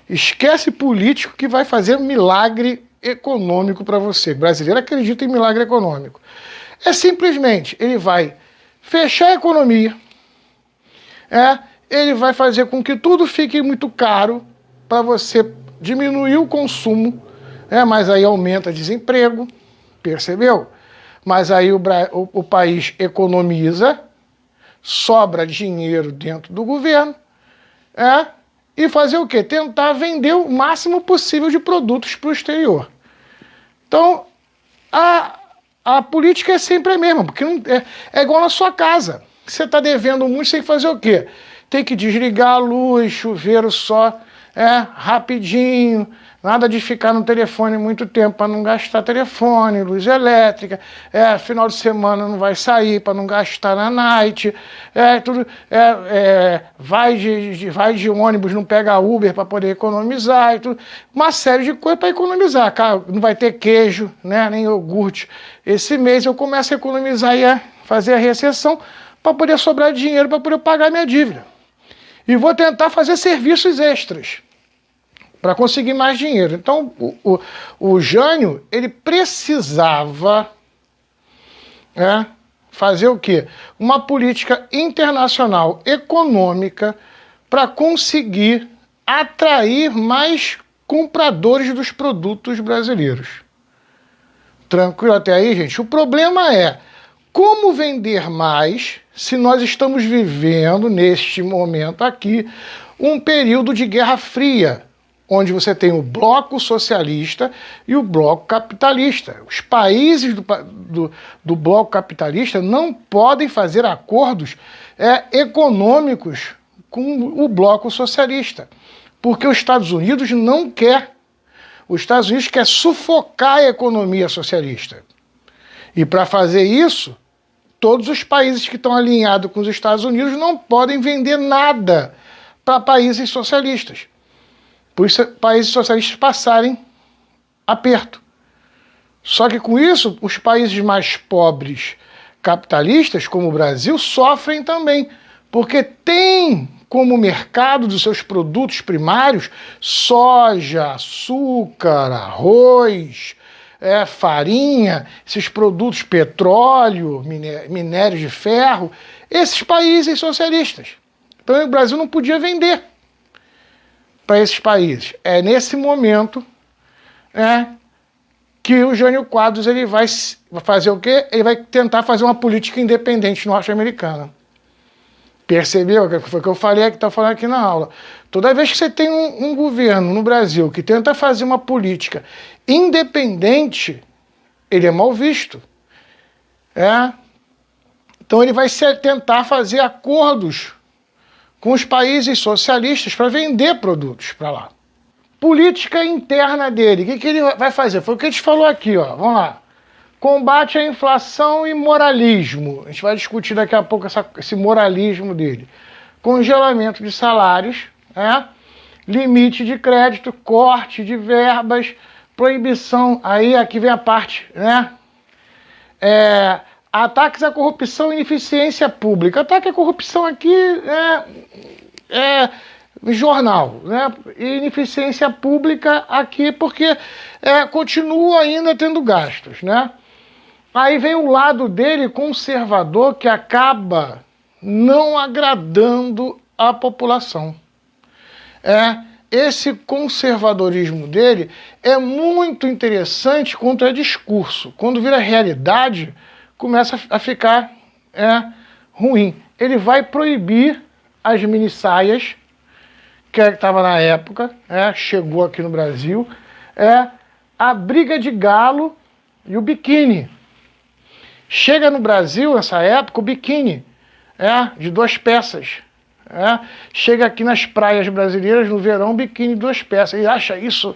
Esquece político que vai fazer milagre econômico para você. O brasileiro acredita em milagre econômico. Simplesmente, ele vai fechar a economia, ele vai fazer com que tudo fique muito caro para você diminuir o consumo, mas aí aumenta desemprego, percebeu? Mas aí o país economiza, sobra dinheiro dentro do governo, e fazer o quê? Tentar vender o máximo possível de produtos para o exterior. Então, a política é sempre a mesma, porque é igual na sua casa. Você está devendo muito, você tem que fazer o quê? Tem que desligar a luz, chuveiro só, rapidinho, nada de ficar no telefone muito tempo para não gastar telefone, luz elétrica, final de semana não vai sair para não gastar na night, vai de ônibus, não pega Uber para poder economizar, e tudo. Uma série de coisas para economizar. Cara, não vai ter queijo, né, nem iogurte. Esse mês eu começo a economizar e fazer a recessão para poder sobrar dinheiro para poder pagar minha dívida. E vou tentar fazer serviços extras para conseguir mais dinheiro. Então, o Jânio, ele precisava fazer o quê? Uma política internacional econômica para conseguir atrair mais compradores dos produtos brasileiros. Tranquilo até aí, gente? O problema é, como vender mais se nós estamos vivendo, neste momento aqui, um período de Guerra Fria, onde você tem o bloco socialista e o bloco capitalista. Os países do bloco capitalista não podem fazer acordos econômicos com o bloco socialista, porque os Estados Unidos não quer. Os Estados Unidos quer sufocar a economia socialista. E para fazer isso, todos os países que estão alinhados com os Estados Unidos não podem vender nada para países socialistas. Por isso, países socialistas passarem aperto. Só que com isso, os países mais pobres capitalistas, como o Brasil, sofrem também, porque tem como mercado dos seus produtos primários soja, açúcar, arroz, farinha, esses produtos, petróleo, minério de ferro, esses países socialistas. Então o Brasil não podia vender para esses países. É nesse momento que o Jânio Quadros ele vai fazer o quê? Ele vai tentar fazer uma política independente norte-americana. Percebeu? Foi o que eu falei, que estou falando aqui na aula. Toda vez que você tem um governo no Brasil que tenta fazer uma política independente, ele é mal visto. Então ele vai tentar fazer acordos com os países socialistas para vender produtos para lá. Política interna dele, o que ele vai fazer? Foi o que a gente falou aqui, ó. Vamos lá. Combate à inflação e moralismo. A gente vai discutir daqui a pouco esse moralismo dele. Congelamento de salários, limite de crédito, corte de verbas, proibição, aí aqui vem a parte, ataques à corrupção e ineficiência pública. Ataque à corrupção aqui é jornal, e ineficiência pública aqui porque continua ainda tendo gastos, Aí vem o lado dele conservador que acaba não agradando a população. Esse conservadorismo dele é muito interessante quando é discurso. Quando vira realidade, começa a ficar ruim. Ele vai proibir as minissaias, que estava na época, chegou aqui no Brasil, a briga de galo e o biquíni. Chega no Brasil, nessa época, o biquíni, de 2 peças. Chega aqui nas praias brasileiras, no verão, biquíni de 2 peças. Ele acha isso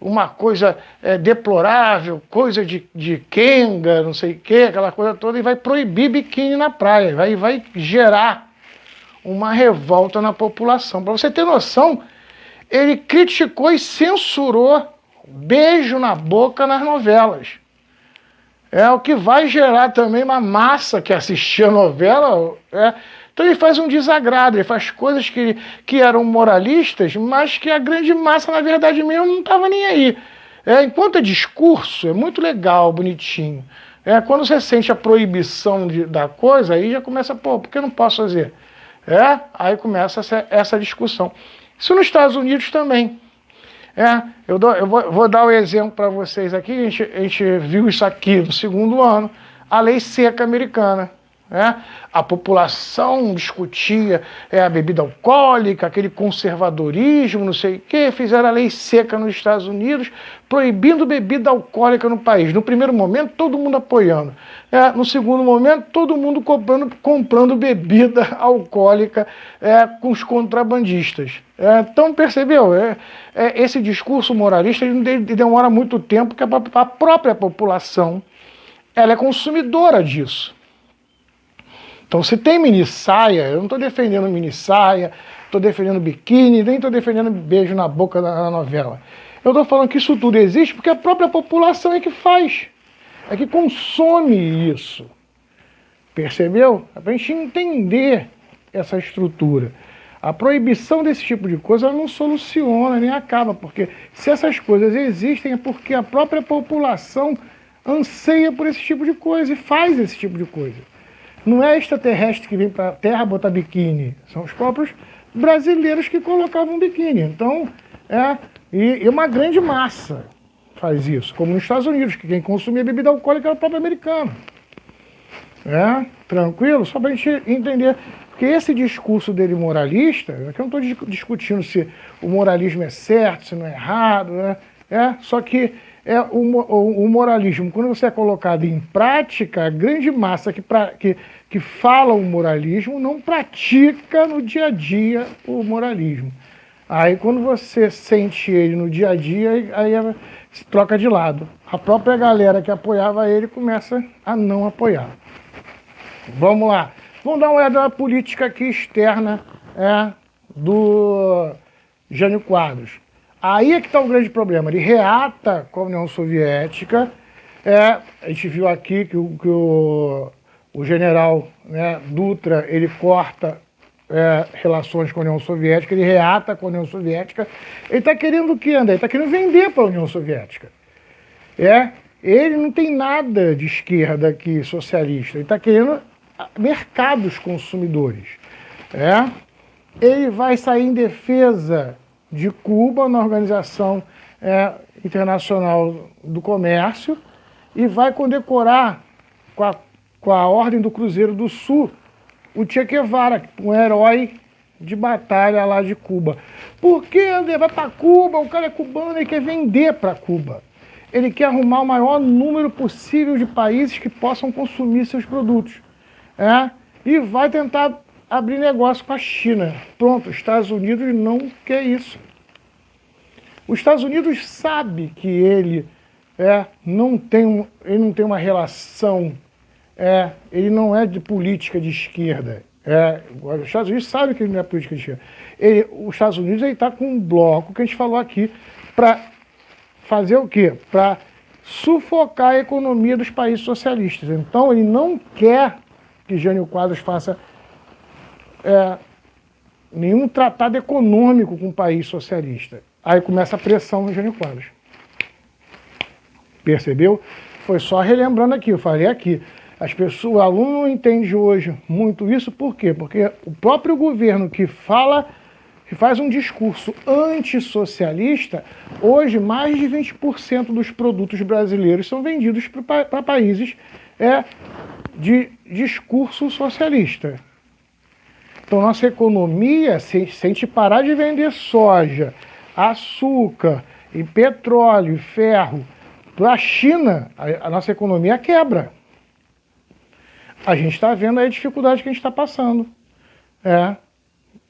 uma coisa deplorável, coisa de quenga, não sei o quê, aquela coisa toda, e vai proibir biquíni na praia, vai gerar uma revolta na população. Para você ter noção, ele criticou e censurou beijo na boca nas novelas. O que vai gerar também uma massa que assistia a novela. Então ele faz um desagrado, ele faz coisas que eram moralistas, mas que a grande massa, na verdade mesmo, não estava nem aí. Enquanto é discurso, é muito legal, bonitinho. Quando você sente a proibição da coisa, aí já começa, por que eu não posso fazer? Aí começa essa discussão. Isso nos Estados Unidos também. Eu vou dar o exemplo para vocês aqui. A gente viu isso aqui no 2º ano, a lei seca americana. A população discutia a bebida alcoólica, aquele conservadorismo, não sei o quê. Fizeram a lei seca nos Estados Unidos, proibindo bebida alcoólica no país. No primeiro momento, todo mundo apoiando. No segundo momento, todo mundo comprando bebida alcoólica com os contrabandistas. Então, percebeu? Esse discurso moralista ele demora muito tempo, porque a própria população ela é consumidora disso. Então, se tem minissaia, eu não estou defendendo minissaia, estou defendendo biquíni, nem estou defendendo beijo na boca na novela. Eu estou falando que isso tudo existe porque a própria população é que faz, é que consome isso. Percebeu? É para a gente entender essa estrutura. A proibição desse tipo de coisa ela não soluciona, nem acaba, porque se essas coisas existem é porque a própria população anseia por esse tipo de coisa e faz esse tipo de coisa. Não é extraterrestre que vem para a Terra botar biquíni, são os próprios brasileiros que colocavam biquíni. Então, e uma grande massa faz isso, como nos Estados Unidos, que quem consumia bebida alcoólica era o próprio americano. Tranquilo? Só para a gente entender. Porque esse discurso dele moralista, aqui eu não estou discutindo se o moralismo é certo, se não é errado, né? Só que o moralismo, quando você é colocado em prática, a grande massa que fala o moralismo não pratica no dia a dia o moralismo. Aí quando você sente ele no dia a dia, aí se troca de lado. A própria galera que apoiava ele começa a não apoiar. Vamos lá. Vamos dar uma olhada na política aqui externa do Jânio Quadros. Aí é que está o grande problema. Ele reata com a União Soviética. A gente viu aqui que o general Dutra, ele corta relações com a União Soviética, ele reata com a União Soviética. Ele está querendo o quê, André? Ele está querendo vender para a União Soviética. Ele não tem nada de esquerda aqui, socialista. Ele está querendo mercados consumidores. Ele vai sair em defesa de Cuba na Organização Internacional do Comércio e vai condecorar com a Ordem do Cruzeiro do Sul o Che Guevara, um herói de batalha lá de Cuba. Por que ele vai para Cuba? O cara é cubano, ele quer vender para Cuba. Ele quer arrumar o maior número possível de países que possam consumir seus produtos. E vai tentar abrir negócio com a China. Pronto, os Estados Unidos não quer isso. Os Estados Unidos sabe que ele não tem uma relação, ele não é de política de esquerda. Os Estados Unidos sabem que ele não é política de esquerda. Os Estados Unidos está com um bloco que a gente falou aqui para fazer o quê? Para sufocar a economia dos países socialistas. Então ele não quer que Jânio Quadros faça nenhum tratado econômico com o país socialista. Aí começa a pressão no Jânio Quadros. Percebeu? Foi só relembrando aqui, eu falei aqui. O aluno não entende hoje muito isso, por quê? Porque o próprio governo que faz um discurso antissocialista, hoje mais de 20% dos produtos brasileiros são vendidos para países de discurso socialista. Então nossa economia, se a gente parar de vender soja, açúcar, e petróleo, e ferro para a China, a nossa economia quebra. A gente está vendo aí a dificuldade que a gente está passando.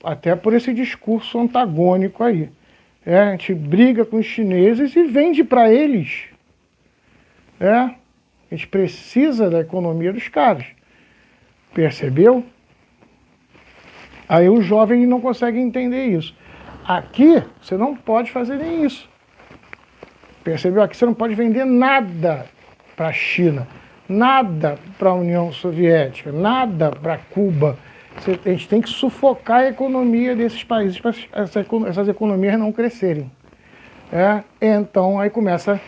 Até por esse discurso antagônico aí. A gente briga com os chineses e vende para eles. A gente precisa da economia dos caras. Percebeu? Aí o jovem não consegue entender isso. Aqui, você não pode fazer nem isso. Percebeu? Aqui você não pode vender nada para a China, nada para a União Soviética, nada para Cuba. A gente tem que sufocar a economia desses países para essas economias não crescerem. Então, aí começa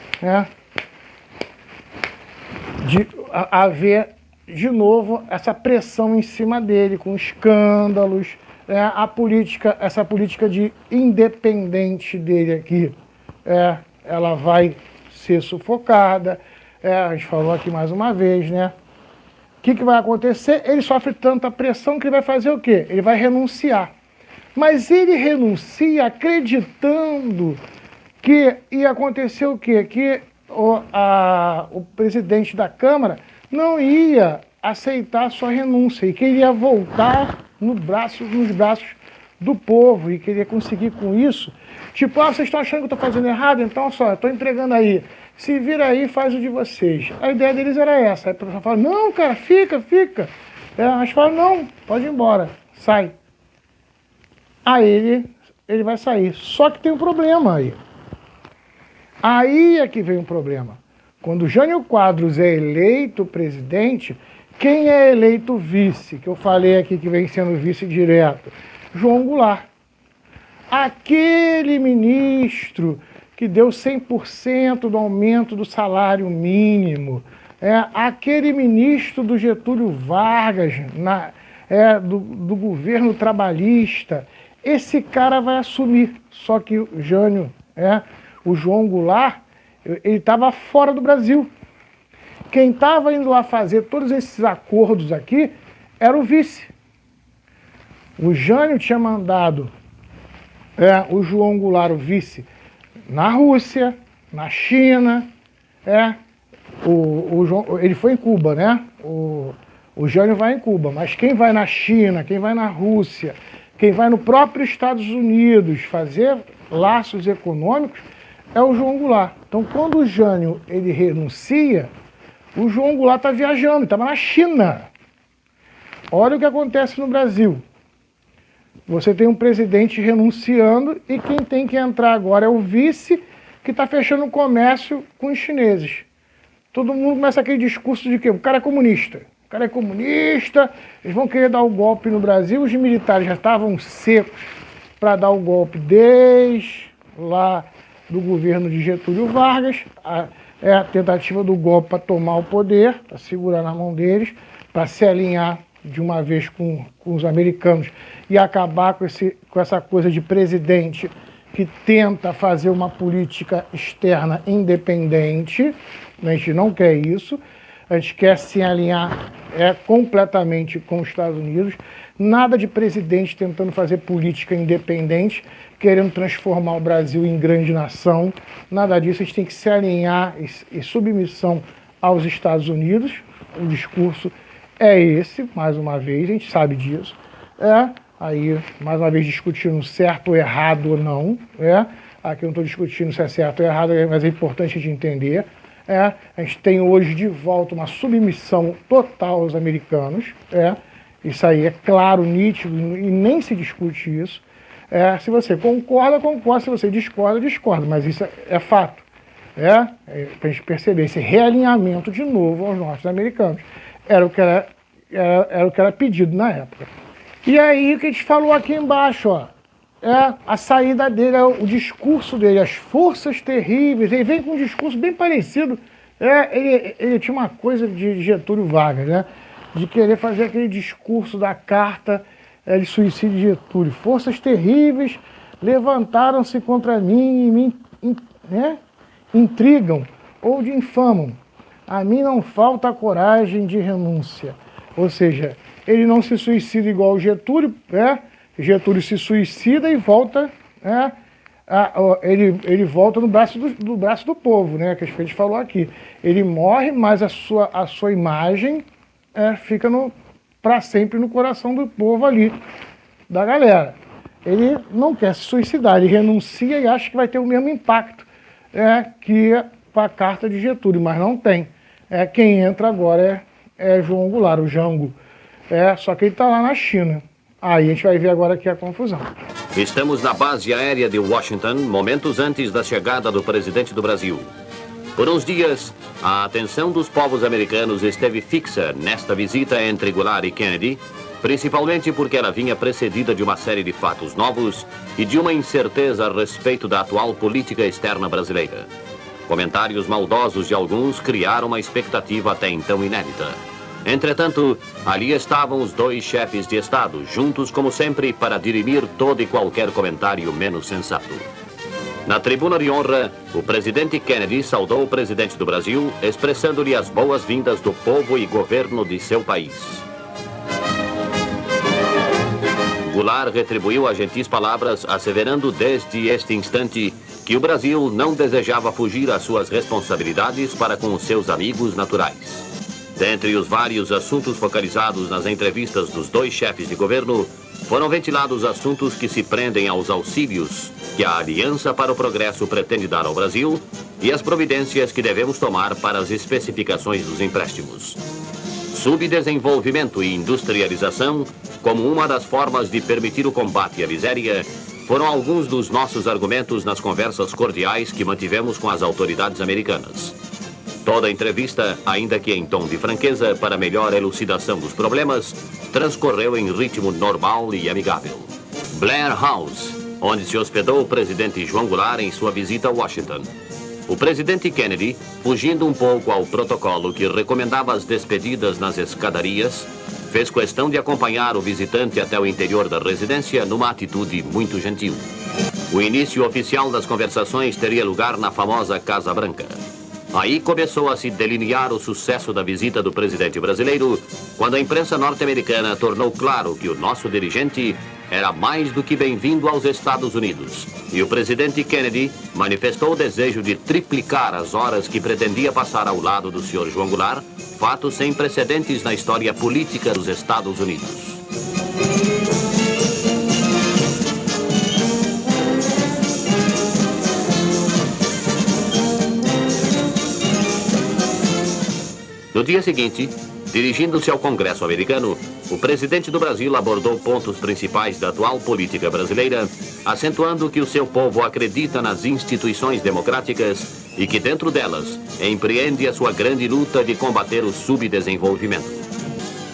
a haver de novo essa pressão em cima dele, com escândalos, essa política de independente dele aqui, ela vai ser sufocada. A gente falou aqui mais uma vez, O que vai acontecer? Ele sofre tanta pressão que ele vai fazer o quê? Ele vai renunciar. Mas ele renuncia acreditando que ia acontecer o quê? Que o presidente da Câmara não ia aceitar a sua renúncia e que ele ia voltar nos braços do povo e que ele ia conseguir com isso. Tipo, vocês estão achando que eu estou fazendo errado? Então, só, eu estou entregando aí. Se vira aí, faz o de vocês. A ideia deles era essa. Aí o professor fala, não, cara, fica. Mas fala, não, pode ir embora, sai. Aí ele vai sair. Só que tem um problema aí. Aí é que vem um problema. Quando Jânio Quadros é eleito presidente, quem é eleito vice? Que eu falei aqui que vem sendo vice direto. João Goulart. Aquele ministro que deu 100% do aumento do salário mínimo, aquele ministro do Getúlio Vargas, do governo trabalhista, esse cara vai assumir. Só que o Jânio, o João Goulart, ele estava fora do Brasil. Quem estava indo lá fazer todos esses acordos aqui era o vice. O Jânio tinha mandado o João Goulart, o vice, na Rússia, na China, ele foi em Cuba, né? O Jânio vai em Cuba, mas quem vai na China, quem vai na Rússia, quem vai no próprio Estados Unidos fazer laços econômicos é o João Goulart. Então, quando o Jânio ele renuncia, o João Goulart está viajando, estava na China. Olha o que acontece no Brasil. Você tem um presidente renunciando e quem tem que entrar agora é o vice que está fechando o comércio com os chineses. Todo mundo começa aquele discurso de que o cara é comunista. O cara é comunista, eles vão querer dar o golpe no Brasil. Os militares já estavam secos para dar o golpe desde lá do governo de Getúlio Vargas. É a tentativa do golpe para tomar o poder, para segurar na mão deles, para se alinhar de uma vez com os americanos e acabar com essa coisa de presidente que tenta fazer uma política externa independente. A gente não quer isso. A gente quer se alinhar completamente com os Estados Unidos. Nada de presidente tentando fazer política independente, querendo transformar o Brasil em grande nação. Nada disso. A gente tem que se alinhar em submissão aos Estados Unidos. O discurso é esse, mais uma vez, a gente sabe disso. Aí, mais uma vez, discutindo certo ou errado ou não. Aqui eu não estou discutindo se é certo ou errado, mas é importante a gente entender. A gente tem hoje de volta uma submissão total aos americanos. Isso aí é claro, nítido, e nem se discute isso. Se você concorda, concorda. Se você discorda, discorda. Mas isso é fato. Para a gente perceber esse realinhamento de novo aos norte-americanos. Era o que era pedido na época. E aí, o que a gente falou aqui embaixo, ó, a saída dele, o discurso dele, as forças terríveis. Ele vem com um discurso bem parecido. Ele tinha uma coisa de Getúlio Vargas, né? De querer fazer aquele discurso da carta de suicídio de Getúlio. Forças terríveis levantaram-se contra mim e me intrigam ou de infamam. A mim não falta a coragem de renúncia. Ou seja, ele não se suicida igual o Getúlio, Getúlio se suicida e volta, ele volta no braço do povo, né? Que a gente falou aqui. Ele morre, mas a sua imagem fica para sempre no coração do povo ali, da galera. Ele não quer se suicidar, ele renuncia e acha que vai ter o mesmo impacto que com a carta de Getúlio, mas não tem. Quem entra agora é João Goulart, o Jango. Só que ele está lá na China. Aí a gente vai ver agora aqui a confusão. Estamos na base aérea de Washington, momentos antes da chegada do presidente do Brasil. Por uns dias, a atenção dos povos americanos esteve fixa nesta visita entre Goulart e Kennedy, principalmente porque ela vinha precedida de uma série de fatos novos e de uma incerteza a respeito da atual política externa brasileira. Comentários maldosos de alguns criaram uma expectativa até então inédita. Entretanto, ali estavam os dois chefes de Estado, juntos como sempre, para dirimir todo e qualquer comentário menos sensato. Na tribuna de honra, o presidente Kennedy saudou o presidente do Brasil, expressando-lhe as boas-vindas do povo e governo de seu país. Goulart retribuiu as gentis palavras, asseverando desde este instante que o Brasil não desejava fugir às suas responsabilidades para com os seus amigos naturais. Dentre os vários assuntos focalizados nas entrevistas dos dois chefes de governo, foram ventilados assuntos que se prendem aos auxílios que a Aliança para o Progresso pretende dar ao Brasil e as providências que devemos tomar para as especificações dos empréstimos. Subdesenvolvimento e industrialização, como uma das formas de permitir o combate à miséria, foram alguns dos nossos argumentos nas conversas cordiais que mantivemos com as autoridades americanas. Toda a entrevista, ainda que em tom de franqueza para melhor elucidação dos problemas, transcorreu em ritmo normal e amigável. Blair House, onde se hospedou o presidente João Goulart em sua visita a Washington. O presidente Kennedy, fugindo um pouco ao protocolo que recomendava as despedidas nas escadarias, fez questão de acompanhar o visitante até o interior da residência numa atitude muito gentil. O início oficial das conversações teria lugar na famosa Casa Branca. Aí começou a se delinear o sucesso da visita do presidente brasileiro, quando a imprensa norte-americana tornou claro que o nosso dirigente era mais do que bem-vindo aos Estados Unidos. E o presidente Kennedy manifestou o desejo de triplicar as horas que pretendia passar ao lado do Sr. João Goulart, fato sem precedentes na história política dos Estados Unidos. No dia seguinte, dirigindo-se ao Congresso americano, o presidente do Brasil abordou pontos principais da atual política brasileira, acentuando que o seu povo acredita nas instituições democráticas e que dentro delas empreende a sua grande luta de combater o subdesenvolvimento.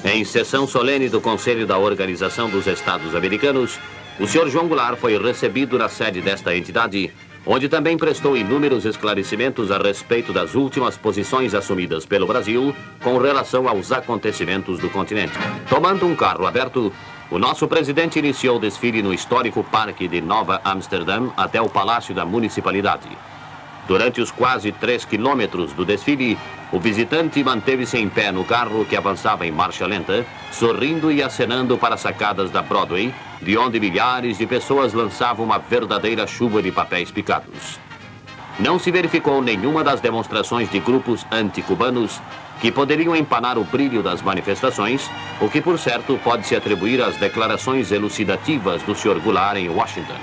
Em sessão solene do Conselho da Organização dos Estados Americanos, o Sr. João Goulart foi recebido na sede desta entidade, onde também prestou inúmeros esclarecimentos a respeito das últimas posições assumidas pelo Brasil com relação aos acontecimentos do continente. Tomando um carro aberto, o nosso presidente iniciou o desfile no histórico Parque de Nova Amsterdã até o Palácio da Municipalidade. Durante os quase 3 quilômetros do desfile, o visitante manteve-se em pé no carro que avançava em marcha lenta, sorrindo e acenando para as sacadas da Broadway, de onde milhares de pessoas lançavam uma verdadeira chuva de papéis picados. Não se verificou nenhuma das demonstrações de grupos anticubanos que poderiam empanar o brilho das manifestações, o que, por certo, pode se atribuir às declarações elucidativas do Sr. Goulart em Washington.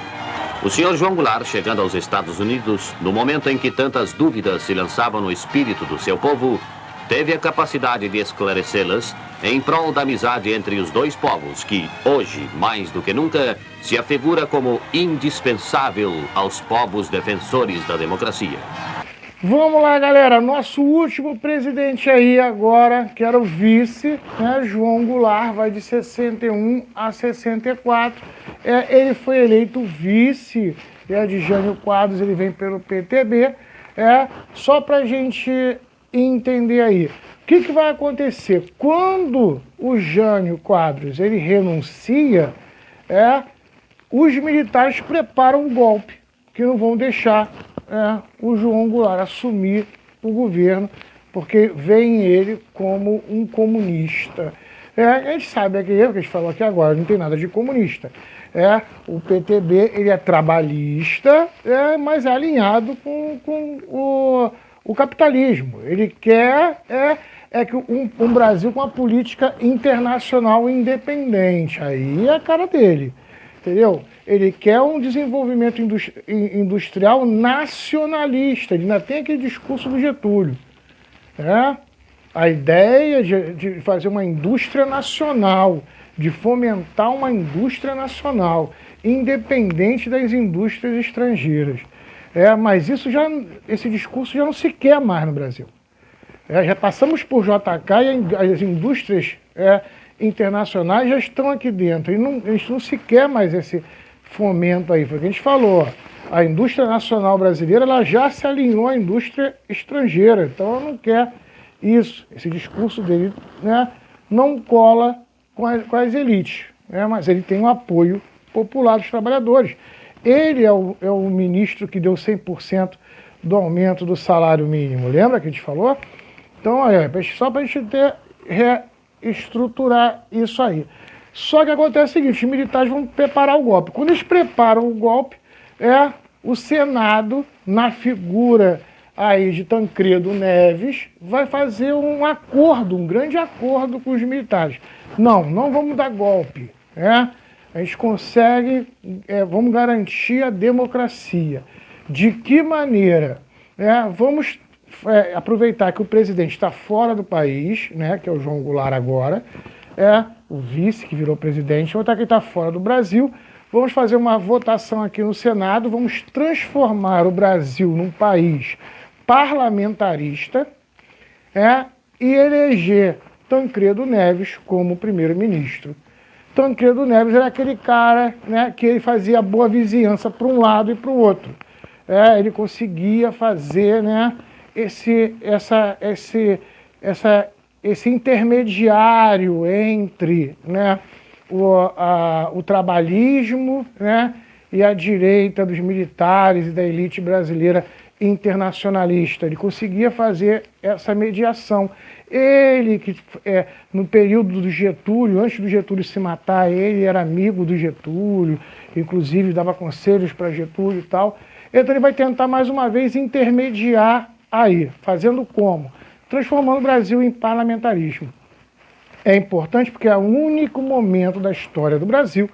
O Sr. João Goulart, chegando aos Estados Unidos, no momento em que tantas dúvidas se lançavam no espírito do seu povo, teve a capacidade de esclarecê-las em prol da amizade entre os dois povos, que, hoje, mais do que nunca, se afigura como indispensável aos povos defensores da democracia. Vamos lá, galera. Nosso último presidente aí agora, que era o vice, né, João Goulart, vai de 61 a 64. Ele foi eleito vice de Jânio Quadros, ele vem pelo PTB. Só para a gente entender aí. O que vai acontecer? Quando o Jânio Quadros ele renuncia, os militares preparam um golpe, que não vão deixar o João Goulart assumir o governo, porque veem ele como um comunista. A gente sabe que a gente falou aqui agora, não tem nada de comunista. O PTB ele é trabalhista, mas é alinhado com o capitalismo. Ele quer que um Brasil com uma política internacional independente. Aí é a cara dele, entendeu? Ele quer um desenvolvimento industrial nacionalista. Ele ainda tem aquele discurso do Getúlio. A ideia de fazer uma indústria nacional, de fomentar uma indústria nacional, independente das indústrias estrangeiras. Mas esse discurso já não se quer mais no Brasil. Já passamos por JK e as indústrias internacionais já estão aqui dentro. A gente não se quer mais esse fomento aí. Foi o que a gente falou. A indústria nacional brasileira ela já se alinhou à indústria estrangeira. Então ela não quer isso. Esse discurso dele não cola com as elites. Mas ele tem o apoio popular dos trabalhadores. Ele é o ministro que deu 100% do aumento do salário mínimo. Lembra que a gente falou? Então, só para a gente reestruturar isso aí. Só que acontece o seguinte, os militares vão preparar o golpe. Quando eles preparam o golpe, o Senado, na figura aí de Tancredo Neves, vai fazer um acordo, um grande acordo com os militares. Não vamos dar golpe. A gente consegue, vamos garantir a democracia. De que maneira? Vamos aproveitar que o presidente está fora do país, que é o João Goulart agora, o vice que virou presidente, vamos que ele está fora do Brasil, vamos fazer uma votação aqui no Senado, vamos transformar o Brasil num país parlamentarista e eleger Tancredo Neves como primeiro-ministro. Tancredo Neves era aquele cara que ele fazia boa vizinhança para um lado e para o outro. Ele conseguia fazer esse intermediário entre o trabalhismo e a direita dos militares e da elite brasileira. internacionalista, ele conseguia fazer essa mediação. Ele, que no período do Getúlio, antes do Getúlio se matar, ele era amigo do Getúlio, inclusive dava conselhos para Getúlio e tal. Então ele vai tentar mais uma vez intermediar aí, fazendo como? Transformando o Brasil em parlamentarismo. É importante porque é o único momento da história do Brasil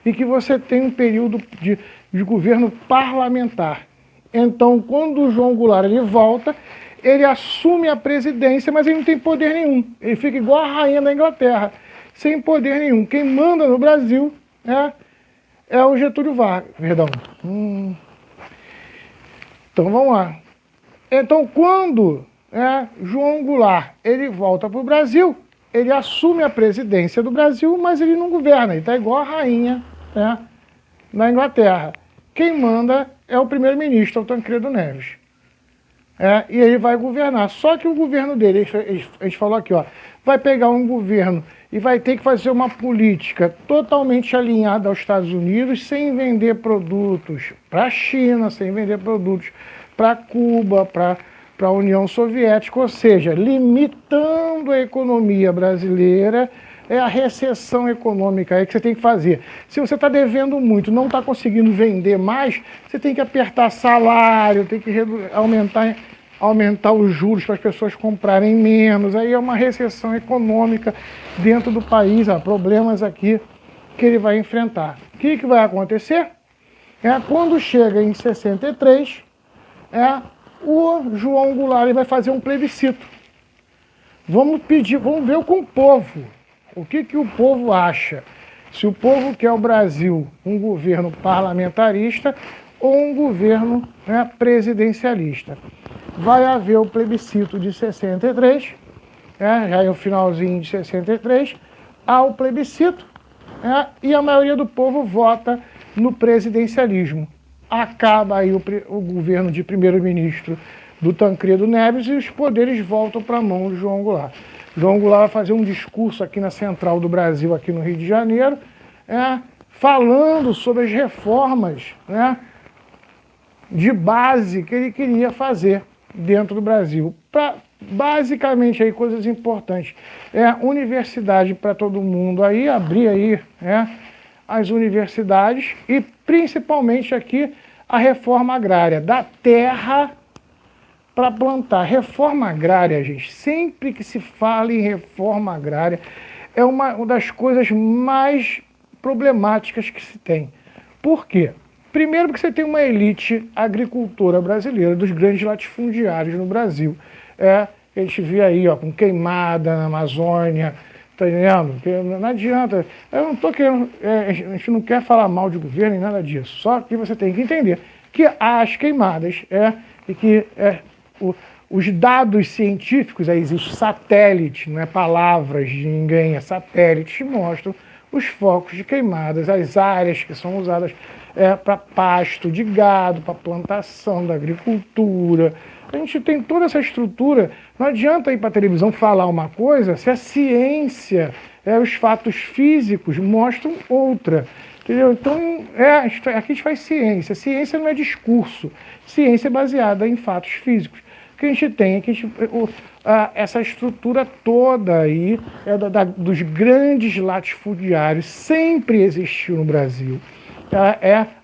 em que você tem um período de governo parlamentar. Então, quando o João Goulart ele volta, ele assume a presidência, mas ele não tem poder nenhum. Ele fica igual a rainha da Inglaterra, sem poder nenhum. Quem manda no Brasil é o Getúlio Vargas. Perdão. Então, vamos lá. Então, quando João Goulart ele volta para o Brasil, ele assume a presidência do Brasil, mas ele não governa. Ele está igual a rainha na Inglaterra. Quem manda é o primeiro-ministro, o Tancredo Neves. E ele vai governar. Só que o governo dele, a gente falou aqui, vai pegar um governo e vai ter que fazer uma política totalmente alinhada aos Estados Unidos, sem vender produtos para a China, sem vender produtos para Cuba, para a União Soviética, ou seja, limitando a economia brasileira. É a recessão econômica aí que você tem que fazer. Se você está devendo muito, não está conseguindo vender mais, você tem que apertar salário, tem que aumentar os juros para as pessoas comprarem menos. Aí é uma recessão econômica dentro do país, há problemas aqui que ele vai enfrentar. O que vai acontecer? Quando chega em 63, o João Goulart ele vai fazer um plebiscito. Vamos ver com o povo. O que o povo acha? Se o povo quer o Brasil um governo parlamentarista ou um governo presidencialista. Vai haver o plebiscito de 63, já é o finalzinho de 63, há o plebiscito e a maioria do povo vota no presidencialismo. Acaba aí o governo de primeiro-ministro do Tancredo Neves e os poderes voltam para a mão de João Goulart. João Goulart vai fazer um discurso aqui na Central do Brasil, aqui no Rio de Janeiro, falando sobre as reformas de base que ele queria fazer dentro do Brasil. Basicamente, aí, coisas importantes. Universidade para todo mundo, aí, abrir aí as universidades e, principalmente aqui, a reforma agrária, da terra para plantar. Reforma agrária, gente, sempre que se fala em reforma agrária, é uma das coisas mais problemáticas que se tem. Por quê? Primeiro porque você tem uma elite agricultora brasileira, dos grandes latifundiários no Brasil. A gente vê aí, com queimada na Amazônia, tá entendendo? Não adianta, eu não tô querendo, a gente não quer falar mal de governo nem nada disso, só que você tem que entender que há as queimadas, e que os dados científicos, aí existe satélite, não é palavras de ninguém, é satélite, que mostram os focos de queimadas, as áreas que são usadas para pasto de gado, para plantação da agricultura. A gente tem toda essa estrutura. Não adianta ir para a televisão falar uma coisa se a ciência, os fatos físicos mostram outra. Entendeu? Então, aqui a gente faz ciência. Ciência não é discurso. Ciência é baseada em fatos físicos. O que a gente tem é que essa estrutura toda aí dos grandes latifundiários sempre existiu no Brasil.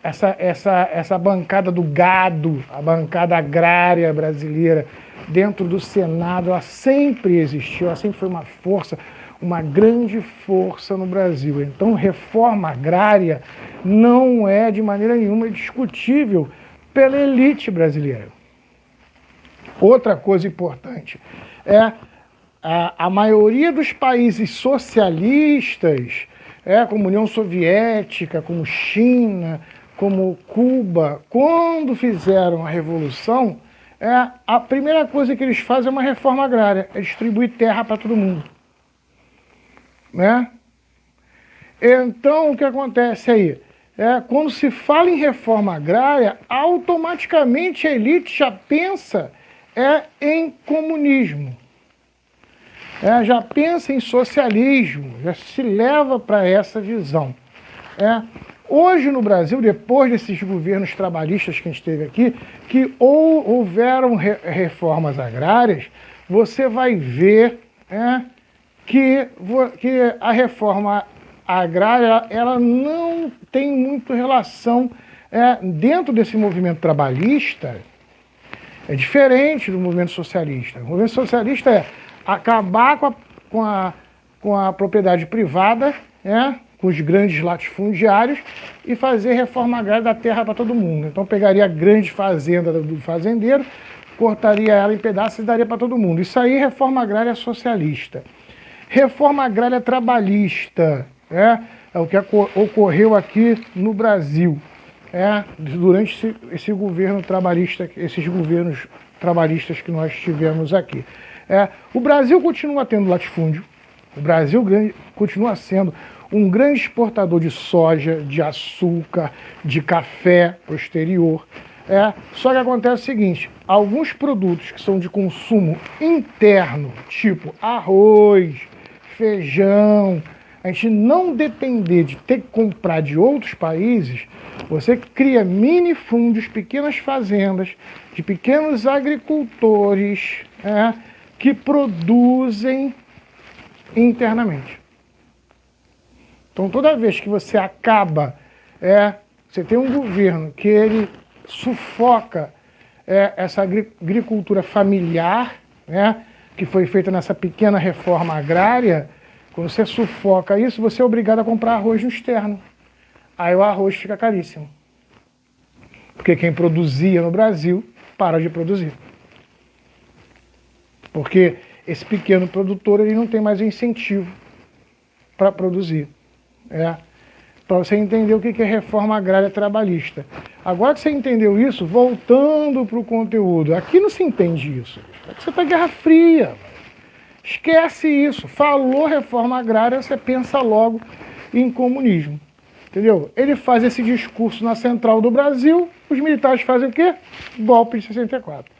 Essa bancada do gado, a bancada agrária brasileira, dentro do Senado, ela sempre existiu, ela sempre foi uma força, uma grande força no Brasil. Então, reforma agrária não é de maneira nenhuma discutível pela elite brasileira. Outra coisa importante a maioria dos países socialistas, como União Soviética, como China, como Cuba, quando fizeram a Revolução, a primeira coisa que eles fazem é uma reforma agrária, é distribuir terra para todo mundo. Então, o que acontece aí? Quando se fala em reforma agrária, automaticamente a elite já pensa em comunismo. Já pensa em socialismo, já se leva para essa visão. Hoje no Brasil, depois desses governos trabalhistas que a gente teve aqui, que houveram reformas agrárias, você vai ver que a reforma agrária ela não tem muito relação dentro desse movimento trabalhista. É diferente do movimento socialista. O movimento socialista é acabar com a propriedade privada, com os grandes latifundiários e fazer reforma agrária da terra para todo mundo. Então pegaria a grande fazenda do fazendeiro, cortaria ela em pedaços e daria para todo mundo. Isso aí é reforma agrária socialista. Reforma agrária trabalhista é o que ocorreu aqui no Brasil. Durante esse governo trabalhista, esses governos trabalhistas que nós tivemos aqui. O Brasil continua tendo latifúndio, o Brasil continua sendo um grande exportador de soja, de açúcar, de café para o exterior. Só que acontece o seguinte, alguns produtos que são de consumo interno, tipo arroz, feijão, a gente não depender de ter que comprar de outros países, você cria minifúndios, pequenas fazendas, de pequenos agricultores que produzem internamente. Então toda vez que você acaba, você tem um governo que ele sufoca essa agricultura familiar, que foi feita nessa pequena reforma agrária. Quando você sufoca isso, você é obrigado a comprar arroz no externo. Aí o arroz fica caríssimo. Porque quem produzia no Brasil para de produzir. Porque esse pequeno produtor ele não tem mais incentivo para produzir. Para você entender o que é reforma agrária trabalhista. Agora que você entendeu isso, voltando para o conteúdo, aqui não se entende isso. Aqui você está em Guerra Fria. Esquece isso. Falou reforma agrária, você pensa logo em comunismo. Entendeu? Ele faz esse discurso na Central do Brasil, os militares fazem o quê? Golpe de 64.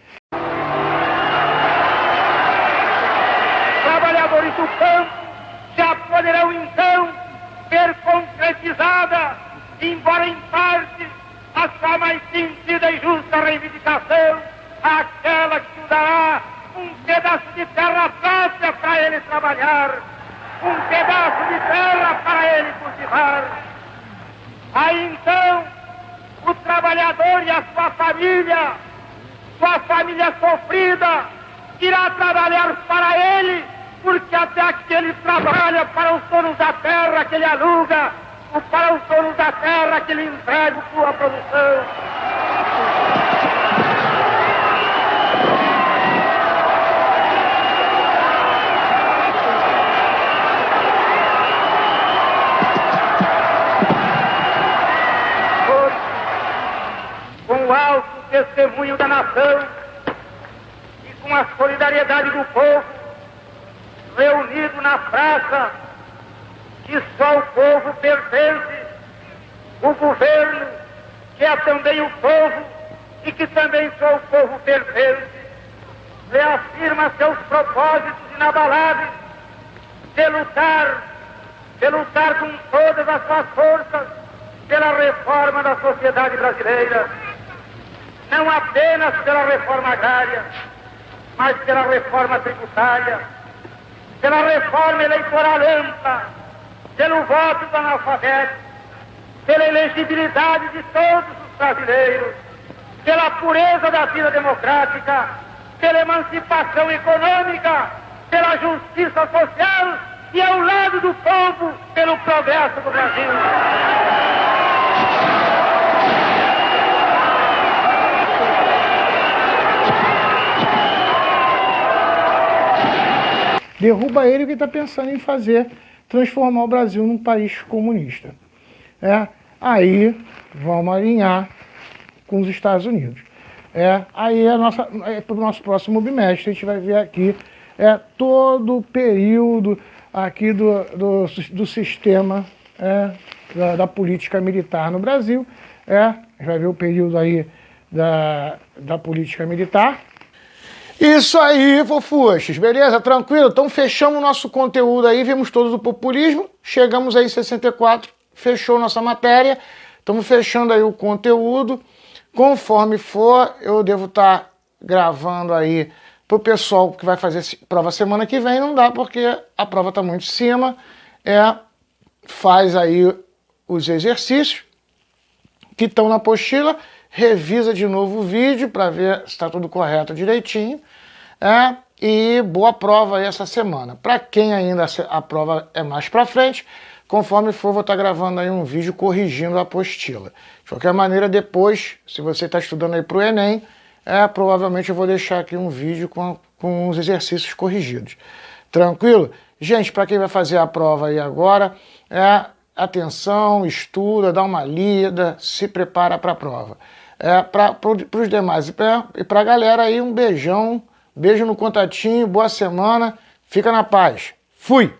Trabalhadores do campo já poderão então ver concretizada, embora em parte, a sua mais sentida e justa reivindicação, aquela que o dará um pedaço de terra própria para ele trabalhar, um pedaço de terra para ele cultivar. Aí então, o trabalhador e a sua família sofrida, irá trabalhar para ele, porque até aqui ele trabalha para os donos da terra que ele aluga, ou para os donos da terra que ele entrega sua produção. Com o alto testemunho da nação e com a solidariedade do povo, reunido na praça que só o povo pertence, o governo, que é também o povo e que também só o povo pertence, reafirma seus propósitos inabaláveis de lutar com todas as suas forças pela reforma da sociedade brasileira. Não apenas pela reforma agrária, mas pela reforma tributária, pela reforma eleitoral ampla, pelo voto do analfabeto, pela elegibilidade de todos os brasileiros, pela pureza da vida democrática, pela emancipação econômica, pela justiça social e, ao lado do povo, pelo progresso do Brasil. Derruba ele o que está pensando em fazer, transformar o Brasil num país comunista. Aí vamos alinhar com os Estados Unidos. Aí para o nosso próximo bimestre a gente vai ver aqui todo o período aqui do sistema da política militar no Brasil. A gente vai ver o período aí da política militar. Isso aí, fofuxos, beleza? Tranquilo? Então fechamos o nosso conteúdo aí, vimos todos o populismo, chegamos aí em 64, fechou nossa matéria. Estamos fechando aí o conteúdo. Conforme for, eu devo estar gravando aí para o pessoal que vai fazer prova semana que vem. Não dá porque a prova está muito em cima. Faz aí os exercícios que estão na apostila, revisa de novo o vídeo para ver se está tudo correto direitinho. E boa prova aí essa semana. Para quem ainda a prova é mais para frente, conforme for, vou estar gravando aí um vídeo corrigindo a apostila. De qualquer maneira, depois, se você está estudando aí para o Enem, provavelmente eu vou deixar aqui um vídeo com os exercícios corrigidos. Tranquilo? Gente, para quem vai fazer a prova aí agora, atenção, estuda, dá uma lida, se prepara para a prova. Para os demais e para a galera aí, um beijão, beijo no contatinho, boa semana, fica na paz. Fui!